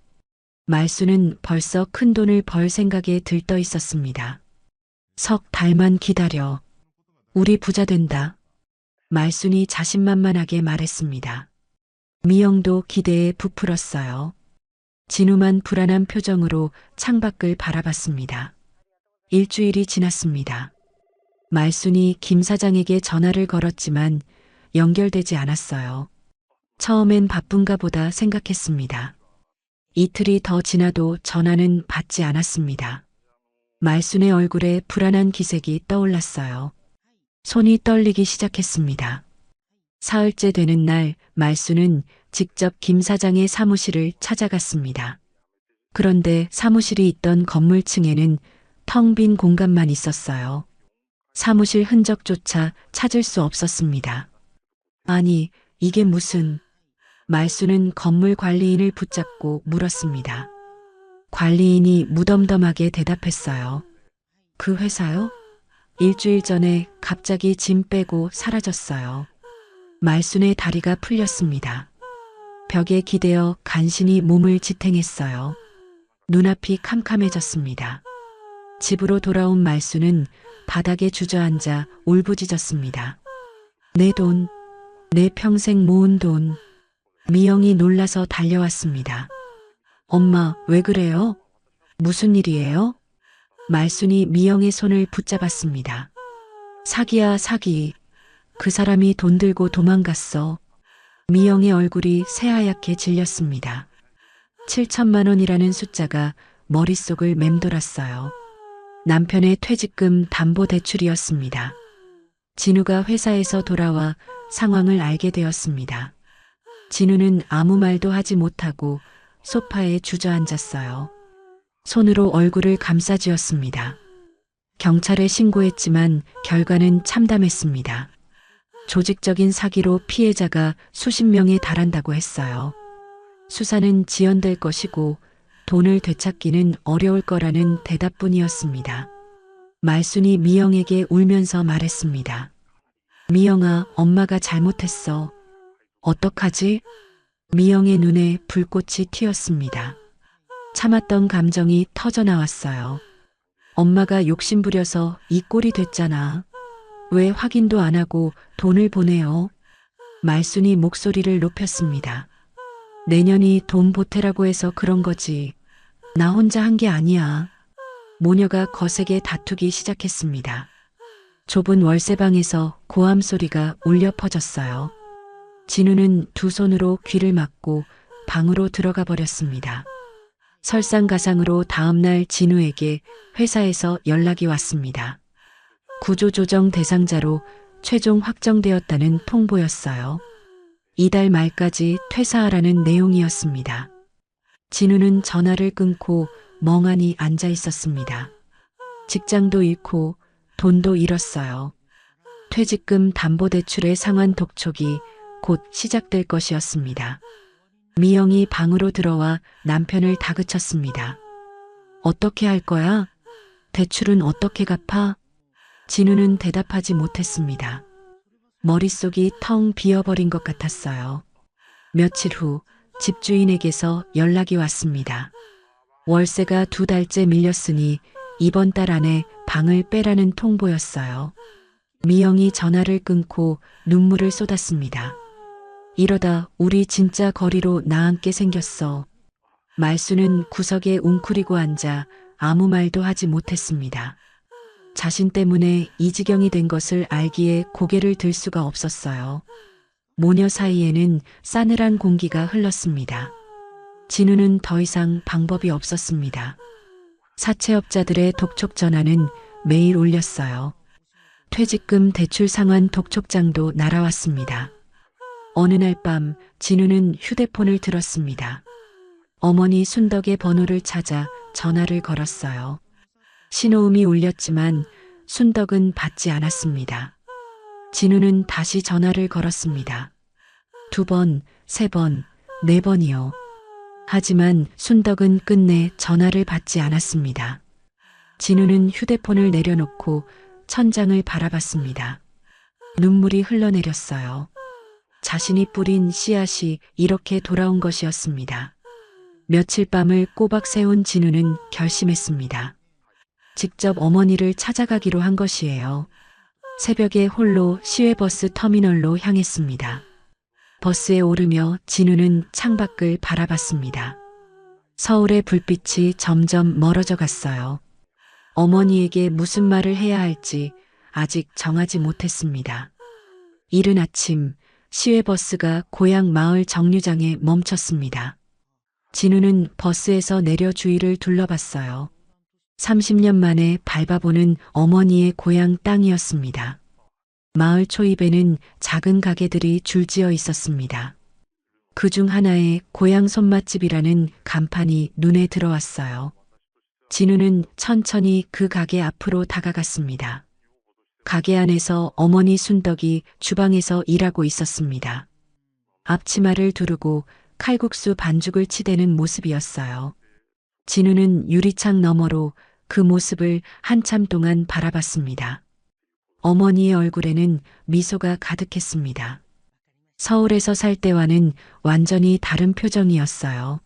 말순은 벌써 큰 돈을 벌 생각에 들떠 있었습니다. 석 달만 기다려. 우리 부자 된다. 말순이 자신만만하게 말했습니다. 미영도 기대에 부풀었어요. 진우만 불안한 표정으로 창밖을 바라봤습니다. 일주일이 지났습니다. 말순이 김 사장에게 전화를 걸었지만 연결되지 않았어요. 처음엔 바쁜가 보다 생각했습니다. 이틀이 더 지나도 전화는 받지 않았습니다. 말순의 얼굴에 불안한 기색이 떠올랐어요. 손이 떨리기 시작했습니다. 사흘째 되는 날 말순은 직접 김 사장의 사무실을 찾아갔습니다. 그런데 사무실이 있던 건물층에는 텅 빈 공간만 있었어요. 사무실 흔적조차 찾을 수 없었습니다. 아니, 이게 무슨... 말순은 건물 관리인을 붙잡고 물었습니다. 관리인이 무덤덤하게 대답했어요. 그 회사요? 일주일 전에 갑자기 짐 빼고 사라졌어요. 말순의 다리가 풀렸습니다. 벽에 기대어 간신히 몸을 지탱했어요. 눈앞이 캄캄해졌습니다. 집으로 돌아온 말순은 바닥에 주저앉아 울부짖었습니다. 내 돈, 내 평생 모은 돈. 미영이 놀라서 달려왔습니다. 엄마, 왜 그래요? 무슨 일이에요? 말순이 미영의 손을 붙잡았습니다. 사기야, 사기. 그 사람이 돈 들고 도망갔어. 미영의 얼굴이 새하얗게 질렸습니다. 7천만 원이라는 숫자가 머릿속을 맴돌았어요. 남편의 퇴직금 담보대출이었습니다. 진우가 회사에서 돌아와 상황을 알게 되었습니다. 진우는 아무 말도 하지 못하고 소파에 주저앉았어요. 손으로 얼굴을 감싸쥐었습니다. 경찰에 신고했지만 결과는 참담했습니다. 조직적인 사기로 피해자가 수십 명에 달한다고 했어요. 수사는 지연될 것이고 돈을 되찾기는 어려울 거라는 대답뿐이었습니다. 말순이 미영에게 울면서 말했습니다. 미영아, 엄마가 잘못했어. 어떡하지? 미영의 눈에 불꽃이 튀었습니다. 참았던 감정이 터져나왔어요. 엄마가 욕심부려서 이 꼴이 됐잖아. 왜 확인도 안 하고 돈을 보내요? 말순이 목소리를 높였습니다. 내년이 돈 보태라고 해서 그런 거지. 나 혼자 한 게 아니야. 모녀가 거세게 다투기 시작했습니다. 좁은 월세방에서 고함 소리가 울려 퍼졌어요. 진우는 두 손으로 귀를 막고 방으로 들어가 버렸습니다. 설상가상으로 다음날 진우에게 회사에서 연락이 왔습니다. 구조조정 대상자로 최종 확정되었다는 통보였어요. 이달 말까지 퇴사하라는 내용이었습니다. 진우는 전화를 끊고 멍하니 앉아 있었습니다. 직장도 잃고 돈도 잃었어요. 퇴직금 담보대출의 상환 독촉이 곧 시작될 것이었습니다. 미영이 방으로 들어와 남편을 다그쳤습니다. 어떻게 할 거야? 대출은 어떻게 갚아? 진우는 대답하지 못했습니다. 머릿속이 텅 비어버린 것 같았어요. 며칠 후 집주인에게서 연락이 왔습니다. 월세가 2달째 밀렸으니 이번 달 안에 방을 빼라는 통보였어요. 미영이 전화를 끊고 눈물을 쏟았습니다. 이러다 우리 진짜 거리로 나앉게 생겼어. 말수는 구석에 웅크리고 앉아 아무 말도 하지 못했습니다. 자신 때문에 이 지경이 된 것을 알기에 고개를 들 수가 없었어요. 모녀 사이에는 싸늘한 공기가 흘렀습니다. 진우는 더 이상 방법이 없었습니다. 사채업자들의 독촉 전화는 매일 울렸어요. 퇴직금 대출 상환 독촉장도 날아왔습니다. 어느 날 밤 진우는 휴대폰을 들었습니다. 어머니 순덕의 번호를 찾아 전화를 걸었어요. 신호음이 울렸지만 순덕은 받지 않았습니다. 진우는 다시 전화를 걸었습니다. 2번, 3번, 4번이요. 하지만 순덕은 끝내 전화를 받지 않았습니다. 진우는 휴대폰을 내려놓고 천장을 바라봤습니다. 눈물이 흘러내렸어요. 자신이 뿌린 씨앗이 이렇게 돌아온 것이었습니다. 며칠 밤을 꼬박 세운 진우는 결심했습니다. 직접 어머니를 찾아가기로 한 것이에요. 새벽에 홀로 시외버스 터미널로 향했습니다. 버스에 오르며 진우는 창밖을 바라봤습니다. 서울의 불빛이 점점 멀어져 갔어요. 어머니에게 무슨 말을 해야 할지 아직 정하지 못했습니다. 이른 아침 시외버스가 고향 마을 정류장에 멈췄습니다. 진우는 버스에서 내려 주위를 둘러봤어요. 30년 만에 밟아보는 어머니의 고향 땅이었습니다. 마을 초입에는 작은 가게들이 줄지어 있었습니다. 그중 하나에 고향 손맛집이라는 간판이 눈에 들어왔어요. 진우는 천천히 그 가게 앞으로 다가갔습니다. 가게 안에서 어머니 순덕이 주방에서 일하고 있었습니다. 앞치마를 두르고 칼국수 반죽을 치대는 모습이었어요. 진우는 유리창 너머로 그 모습을 한참 동안 바라봤습니다. 어머니의 얼굴에는 미소가 가득했습니다. 서울에서 살 때와는 완전히 다른 표정이었어요.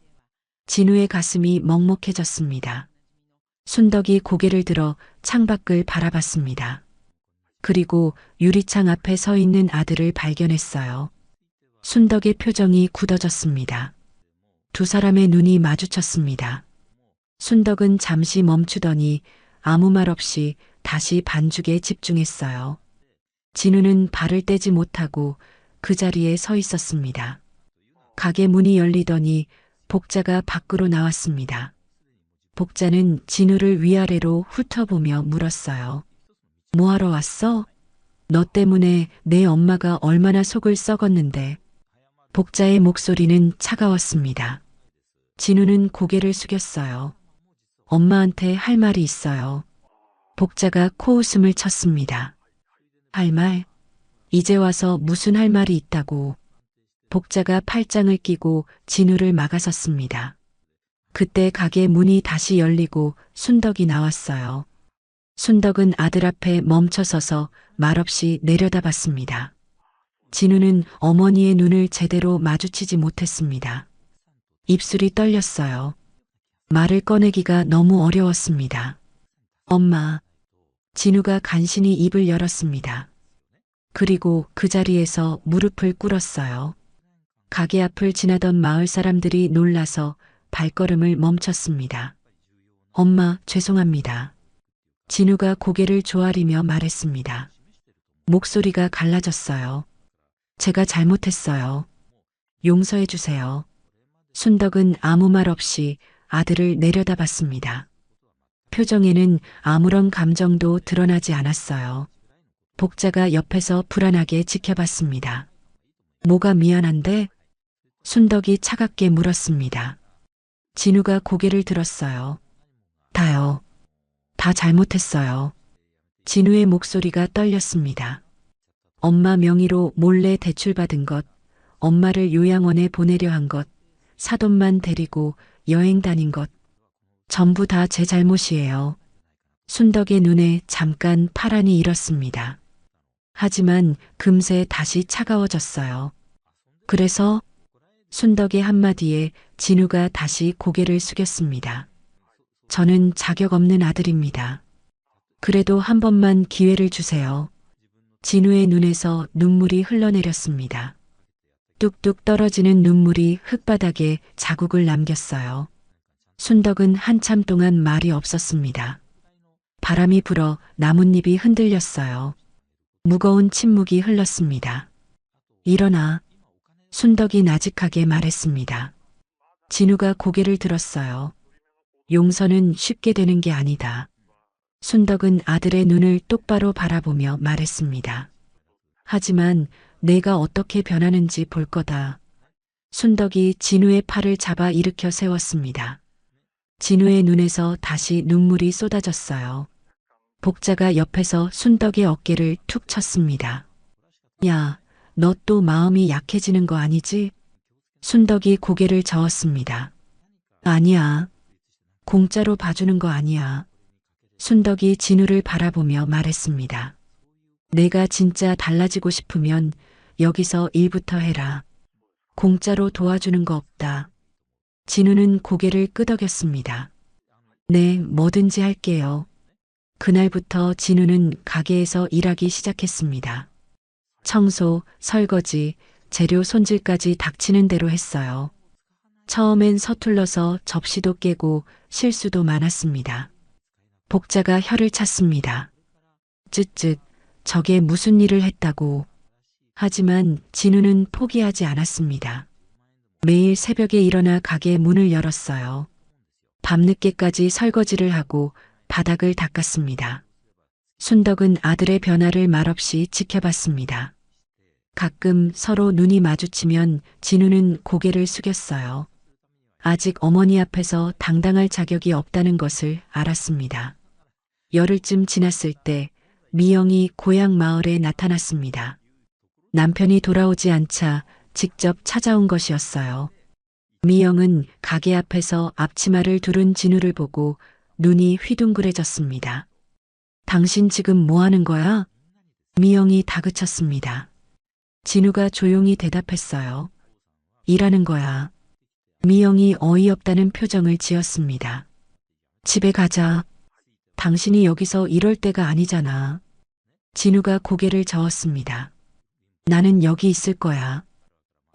진우의 가슴이 먹먹해졌습니다. 순덕이 고개를 들어 창밖을 바라봤습니다. 그리고 유리창 앞에 서 있는 아들을 발견했어요. 순덕의 표정이 굳어졌습니다. 두 사람의 눈이 마주쳤습니다. 순덕은 잠시 멈추더니 아무 말 없이 다시 반죽에 집중했어요. 진우는 발을 떼지 못하고 그 자리에 서 있었습니다. 가게 문이 열리더니 복자가 밖으로 나왔습니다. 복자는 진우를 위아래로 훑어보며 물었어요. 뭐하러 왔어? 너 때문에 내 엄마가 얼마나 속을 썩었는데. 복자의 목소리는 차가웠습니다. 진우는 고개를 숙였어요. 엄마한테 할 말이 있어요. 복자가 코웃음을 쳤습니다. 할 말? 이제 와서 무슨 할 말이 있다고. 복자가 팔짱을 끼고 진우를 막아섰습니다. 그때 가게 문이 다시 열리고 순덕이 나왔어요. 순덕은 아들 앞에 멈춰서서 말없이 내려다봤습니다. 진우는 어머니의 눈을 제대로 마주치지 못했습니다. 입술이 떨렸어요. 말을 꺼내기가 너무 어려웠습니다. 엄마. 진우가 간신히 입을 열었습니다. 그리고 그 자리에서 무릎을 꿇었어요. 가게 앞을 지나던 마을 사람들이 놀라서 발걸음을 멈췄습니다. 엄마, 죄송합니다. 진우가 고개를 조아리며 말했습니다. 목소리가 갈라졌어요. 제가 잘못했어요. 용서해 주세요. 순덕은 아무 말 없이 아들을 내려다봤습니다. 표정에는 아무런 감정도 드러나지 않았어요. 복자가 옆에서 불안하게 지켜봤습니다. 뭐가 미안한데? 순덕이 차갑게 물었습니다. 진우가 고개를 들었어요. 다요. 다 잘못했어요. 진우의 목소리가 떨렸습니다. 엄마 명의로 몰래 대출받은 것, 엄마를 요양원에 보내려 한 것, 사돈만 데리고 여행 다닌 것, 전부 다 제 잘못이에요. 순덕의 눈에 잠깐 파란이 일었습니다. 하지만 금세 다시 차가워졌어요. 그래서 순덕의 한마디에 진우가 다시 고개를 숙였습니다. 저는 자격 없는 아들입니다. 그래도 한 번만 기회를 주세요. 진우의 눈에서 눈물이 흘러내렸습니다. 뚝뚝 떨어지는 눈물이 흙바닥에 자국을 남겼어요. 순덕은 한참 동안 말이 없었습니다. 바람이 불어 나뭇잎이 흔들렸어요. 무거운 침묵이 흘렀습니다. 일어나. 순덕이 나직하게 말했습니다. 진우가 고개를 들었어요. 용서는 쉽게 되는 게 아니다. 순덕은 아들의 눈을 똑바로 바라보며 말했습니다. 하지만 내가 어떻게 변하는지 볼 거다. 순덕이 진우의 팔을 잡아 일으켜 세웠습니다. 진우의 눈에서 다시 눈물이 쏟아졌어요. 복자가 옆에서 순덕의 어깨를 툭 쳤습니다. 야, 너 또 마음이 약해지는 거 아니지? 순덕이 고개를 저었습니다. 아니야. 공짜로 봐주는 거 아니야. 순덕이 진우를 바라보며 말했습니다. 내가 진짜 달라지고 싶으면 여기서 일부터 해라. 공짜로 도와주는 거 없다. 진우는 고개를 끄덕였습니다. 네, 뭐든지 할게요. 그날부터 진우는 가게에서 일하기 시작했습니다. 청소, 설거지, 재료 손질까지 닥치는 대로 했어요. 처음엔 서툴러서 접시도 깨고 실수도 많았습니다. 복자가 혀를 찼습니다. 쯧쯧, 저게 무슨 일을 했다고. 하지만 진우는 포기하지 않았습니다. 매일 새벽에 일어나 가게 문을 열었어요. 밤늦게까지 설거지를 하고 바닥을 닦았습니다. 순덕은 아들의 변화를 말없이 지켜봤습니다. 가끔 서로 눈이 마주치면 진우는 고개를 숙였어요. 아직 어머니 앞에서 당당할 자격이 없다는 것을 알았습니다. 열흘쯤 지났을 때 미영이 고향 마을에 나타났습니다. 남편이 돌아오지 않자 직접 찾아온 것이었어요. 미영은 가게 앞에서 앞치마를 두른 진우를 보고 눈이 휘둥그레졌습니다. 당신 지금 뭐 하는 거야? 미영이 다그쳤습니다. 진우가 조용히 대답했어요. 일하는 거야. 미영이 어이없다는 표정을 지었습니다. 집에 가자. 당신이 여기서 이럴 때가 아니잖아. 진우가 고개를 저었습니다. 나는 여기 있을 거야.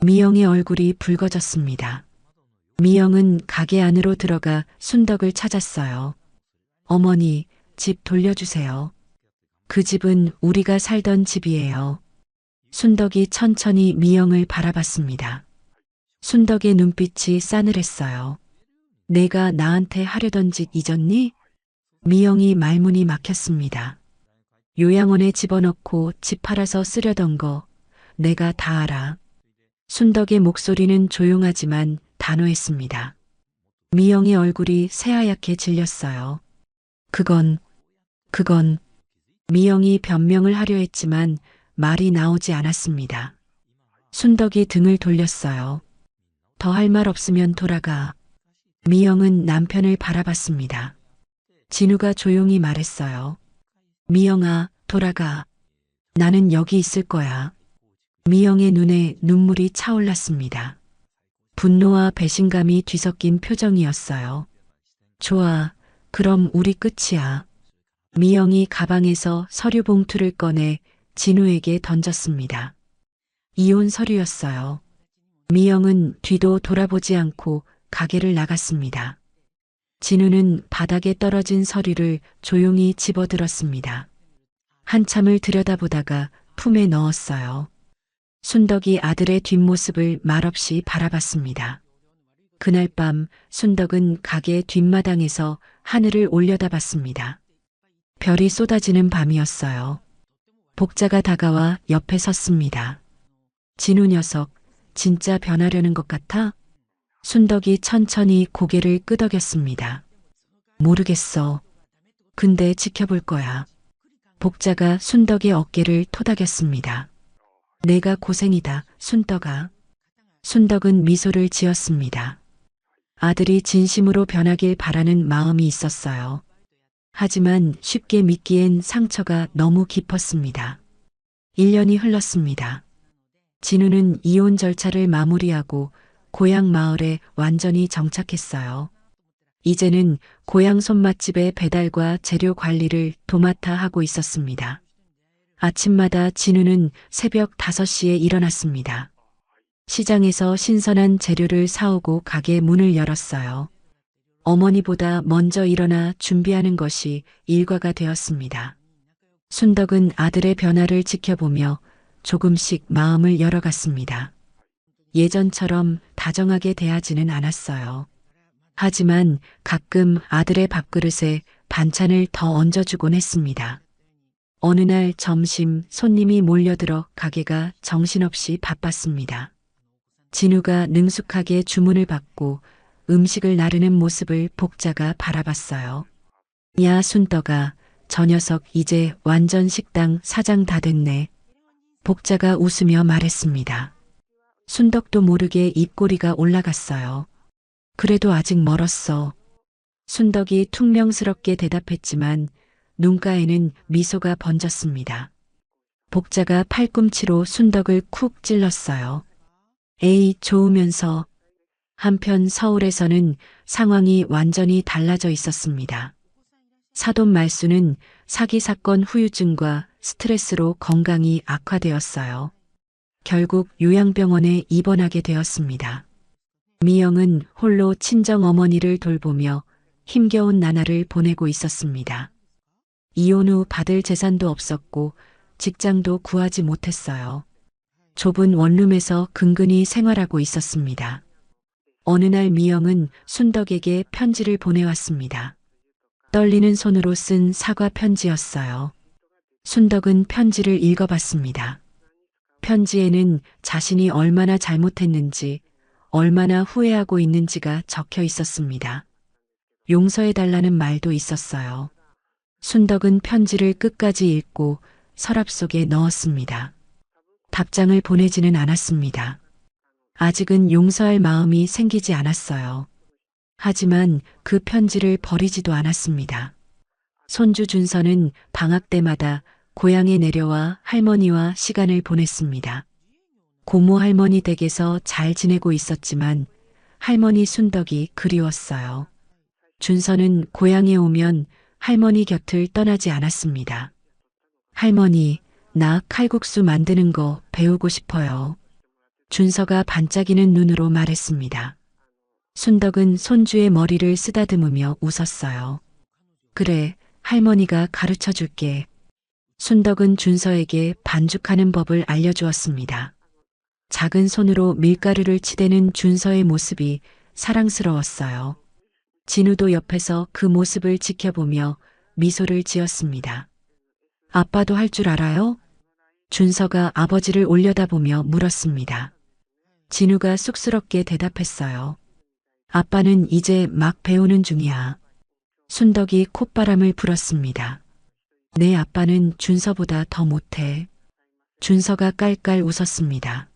미영의 얼굴이 붉어졌습니다. 미영은 가게 안으로 들어가 순덕을 찾았어요. 어머니, 집 돌려주세요. 그 집은 우리가 살던 집이에요. 순덕이 천천히 미영을 바라봤습니다. 순덕의 눈빛이 싸늘했어요. 내가 나한테 하려던 짓 잊었니? 미영이 말문이 막혔습니다. 요양원에 집어넣고 집 팔아서 쓰려던 거 내가 다 알아. 순덕의 목소리는 조용하지만 단호했습니다. 미영의 얼굴이 새하얗게 질렸어요. 그건 미영이 변명을 하려 했지만 말이 나오지 않았습니다. 순덕이 등을 돌렸어요. 더 할 말 없으면 돌아가. 미영은 남편을 바라봤습니다. 진우가 조용히 말했어요. 미영아, 돌아가. 나는 여기 있을 거야. 미영의 눈에 눈물이 차올랐습니다. 분노와 배신감이 뒤섞인 표정이었어요. 좋아, 그럼 우리 끝이야. 미영이 가방에서 서류 봉투를 꺼내 진우에게 던졌습니다. 이혼 서류였어요. 미영은 뒤도 돌아보지 않고 가게를 나갔습니다. 진우는 바닥에 떨어진 서류를 조용히 집어들었습니다. 한참을 들여다보다가 품에 넣었어요. 순덕이 아들의 뒷모습을 말없이 바라봤습니다. 그날 밤 순덕은 가게 뒷마당에서 하늘을 올려다봤습니다. 별이 쏟아지는 밤이었어요. 복자가 다가와 옆에 섰습니다. 진우 녀석, 진짜 변하려는 것 같아? 순덕이 천천히 고개를 끄덕였습니다. 모르겠어. 근데 지켜볼 거야. 복자가 순덕의 어깨를 토닥였습니다. 내가 고생이다, 순덕아. 순덕은 미소를 지었습니다. 아들이 진심으로 변하길 바라는 마음이 있었어요. 하지만 쉽게 믿기엔 상처가 너무 깊었습니다. 1년이 흘렀습니다. 진우는 이혼 절차를 마무리하고 고향 마을에 완전히 정착했어요. 이제는 고향 손맛집의 배달과 재료 관리를 도맡아 하고 있었습니다. 아침마다 진우는 새벽 5시에 일어났습니다. 시장에서 신선한 재료를 사오고 가게 문을 열었어요. 어머니보다 먼저 일어나 준비하는 것이 일과가 되었습니다. 순덕은 아들의 변화를 지켜보며 조금씩 마음을 열어갔습니다. 예전처럼 다정하게 대하지는 않았어요. 하지만 가끔 아들의 밥그릇에 반찬을 더 얹어주곤 했습니다. 어느 날 점심 손님이 몰려들어 가게가 정신없이 바빴습니다. 진우가 능숙하게 주문을 받고 음식을 나르는 모습을 복자가 바라봤어요. 야, 순덕아, 저 녀석 이제 완전 식당 사장 다 됐네. 복자가 웃으며 말했습니다. 순덕도 모르게 입꼬리가 올라갔어요. 그래도 아직 멀었어. 순덕이 퉁명스럽게 대답했지만 눈가에는 미소가 번졌습니다. 복자가 팔꿈치로 순덕을 쿡 찔렀어요. 에이, 좋으면서. 한편 서울에서는 상황이 완전히 달라져 있었습니다. 사돈 말수는 사기 사건 후유증과 스트레스로 건강이 악화되었어요. 결국 요양병원에 입원하게 되었습니다. 미영은 홀로 친정 어머니를 돌보며 힘겨운 나날을 보내고 있었습니다. 이혼 후 받을 재산도 없었고 직장도 구하지 못했어요. 좁은 원룸에서 근근히 생활하고 있었습니다. 어느 날 미영은 순덕에게 편지를 보내왔습니다. 떨리는 손으로 쓴 사과 편지였어요. 순덕은 편지를 읽어봤습니다. 편지에는 자신이 얼마나 잘못했는지, 얼마나 후회하고 있는지가 적혀 있었습니다. 용서해달라는 말도 있었어요. 순덕은 편지를 끝까지 읽고 서랍 속에 넣었습니다. 답장을 보내지는 않았습니다. 아직은 용서할 마음이 생기지 않았어요. 하지만 그 편지를 버리지도 않았습니다. 손주 준서는 방학 때마다 고향에 내려와 할머니와 시간을 보냈습니다. 고모 할머니 댁에서 잘 지내고 있었지만 할머니 순덕이 그리웠어요. 준서는 고향에 오면 할머니 곁을 떠나지 않았습니다. 할머니, 나 칼국수 만드는 거 배우고 싶어요. 준서가 반짝이는 눈으로 말했습니다. 순덕은 손주의 머리를 쓰다듬으며 웃었어요. 그래, 할머니가 가르쳐 줄게. 순덕은 준서에게 반죽하는 법을 알려주었습니다. 작은 손으로 밀가루를 치대는 준서의 모습이 사랑스러웠어요. 진우도 옆에서 그 모습을 지켜보며 미소를 지었습니다. 아빠도 할 줄 알아요? 준서가 아버지를 올려다보며 물었습니다. 진우가 쑥스럽게 대답했어요. 아빠는 이제 막 배우는 중이야. 순덕이 콧바람을 불었습니다. 내 아빠는 준서보다 더 못해. 준서가 깔깔 웃었습니다.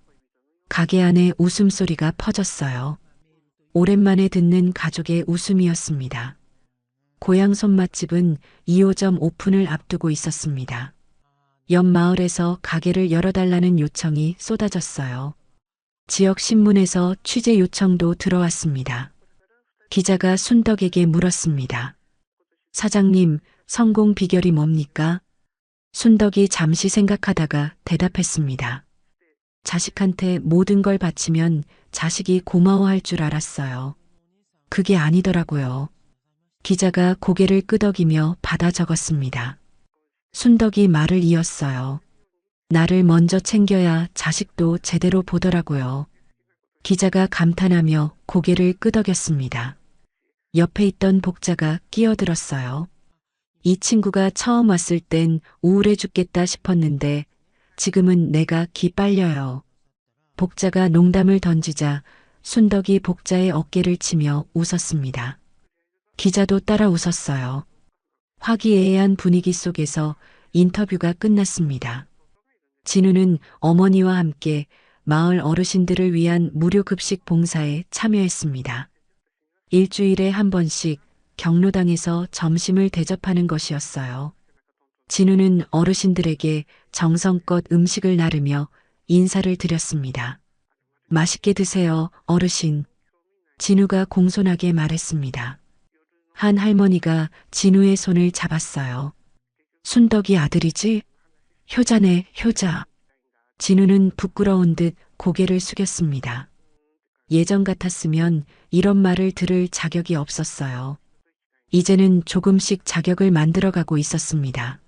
가게 안에 웃음소리가 퍼졌어요. 오랜만에 듣는 가족의 웃음이었습니다. 고향 손맛집은 2호점 오픈을 앞두고 있었습니다. 옆 마을에서 가게를 열어달라는 요청이 쏟아졌어요. 지역 신문에서 취재 요청도 들어왔습니다. 기자가 순덕에게 물었습니다. 사장님, 성공 비결이 뭡니까? 순덕이 잠시 생각하다가 대답했습니다. 자식한테 모든 걸 바치면 자식이 고마워할 줄 알았어요. 그게 아니더라고요. 기자가 고개를 끄덕이며 받아 적었습니다. 순덕이 말을 이었어요. 나를 먼저 챙겨야 자식도 제대로 보더라고요. 기자가 감탄하며 고개를 끄덕였습니다. 옆에 있던 복자가 끼어들었어요. 이 친구가 처음 왔을 땐 우울해 죽겠다 싶었는데 지금은 내가 기빨려요. 복자가 농담을 던지자 순덕이 복자의 어깨를 치며 웃었습니다. 기자도 따라 웃었어요. 화기애애한 분위기 속에서 인터뷰가 끝났습니다. 진우는 어머니와 함께 마을 어르신들을 위한 무료 급식 봉사에 참여했습니다. 일주일에 한 번씩 경로당에서 점심을 대접하는 것이었어요. 진우는 어르신들에게 정성껏 음식을 나르며 인사를 드렸습니다. 맛있게 드세요, 어르신. 진우가 공손하게 말했습니다. 한 할머니가 진우의 손을 잡았어요. 순덕이 아들이지? 효자네, 효자. 진우는 부끄러운 듯 고개를 숙였습니다. 예전 같았으면 이런 말을 들을 자격이 없었어요. 이제는 조금씩 자격을 만들어가고 있었습니다.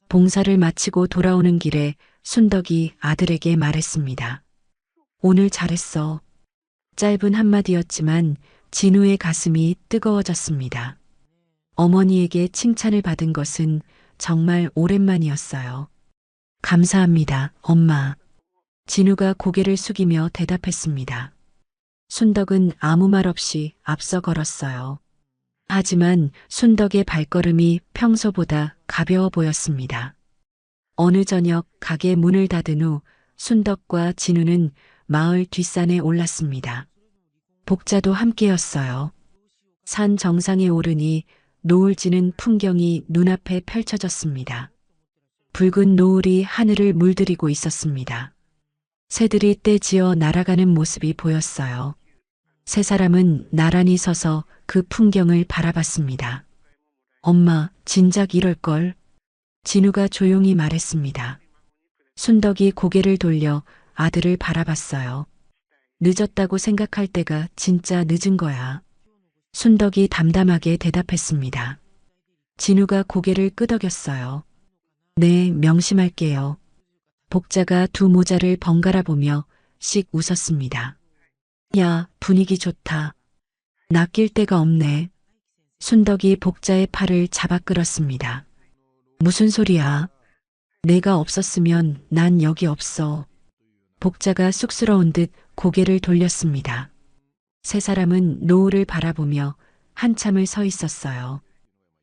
봉사를 마치고 돌아오는 길에 순덕이 아들에게 말했습니다. 오늘 잘했어. 짧은 한마디였지만 진우의 가슴이 뜨거워졌습니다. 어머니에게 칭찬을 받은 것은 정말 오랜만이었어요. 감사합니다, 엄마. 진우가 고개를 숙이며 대답했습니다. 순덕은 아무 말 없이 앞서 걸었어요. 하지만 순덕의 발걸음이 평소보다 가벼워 보였습니다. 어느 저녁 가게 문을 닫은 후 순덕과 진우는 마을 뒷산에 올랐습니다. 복자도 함께였어요. 산 정상에 오르니 노을 지는 풍경이 눈앞에 펼쳐졌습니다. 붉은 노을이 하늘을 물들이고 있었습니다. 새들이 떼지어 날아가는 모습이 보였어요. 세 사람은 나란히 서서 그 풍경을 바라봤습니다. 엄마, 진작 이럴걸. 진우가 조용히 말했습니다. 순덕이 고개를 돌려 아들을 바라봤어요. 늦었다고 생각할 때가 진짜 늦은 거야. 순덕이 담담하게 대답했습니다. 진우가 고개를 끄덕였어요. 네, 명심할게요. 복자가 두 모자를 번갈아 보며 씩 웃었습니다. 야, 분위기 좋다. 낚일 데가 없네. 순덕이 복자의 팔을 잡아 끌었습니다. 무슨 소리야? 내가 없었으면 난 여기 없어. 복자가 쑥스러운 듯 고개를 돌렸습니다. 세 사람은 노을을 바라보며 한참을 서 있었어요.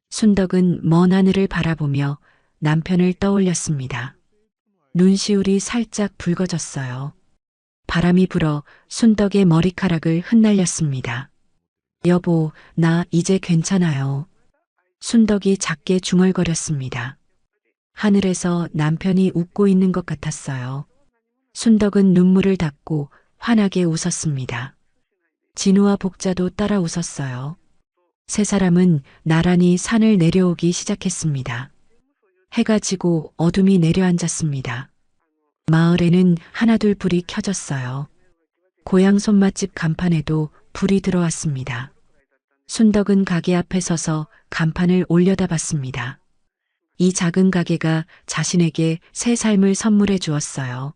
순덕은 먼 하늘을 바라보며 남편을 떠올렸습니다. 눈시울이 살짝 붉어졌어요. 바람이 불어 순덕의 머리카락을 흩날렸습니다. 여보, 나 이제 괜찮아요. 순덕이 작게 중얼거렸습니다. 하늘에서 남편이 웃고 있는 것 같았어요. 순덕은 눈물을 닦고 환하게 웃었습니다. 진우와 복자도 따라 웃었어요. 세 사람은 나란히 산을 내려오기 시작했습니다. 해가 지고 어둠이 내려앉았습니다. 마을에는 하나둘 불이 켜졌어요. 고향 손맛집 간판에도 불이 들어왔습니다. 순덕은 가게 앞에 서서 간판을 올려다봤습니다. 이 작은 가게가 자신에게 새 삶을 선물해 주었어요.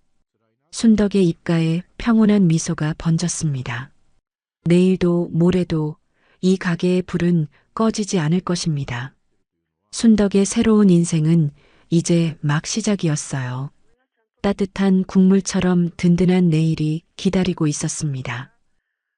순덕의 입가에 평온한 미소가 번졌습니다. 내일도 모레도 이 가게의 불은 꺼지지 않을 것입니다. 순덕의 새로운 인생은 이제 막 시작이었어요. 따뜻한 국물처럼 든든한 내일이 기다리고 있었습니다.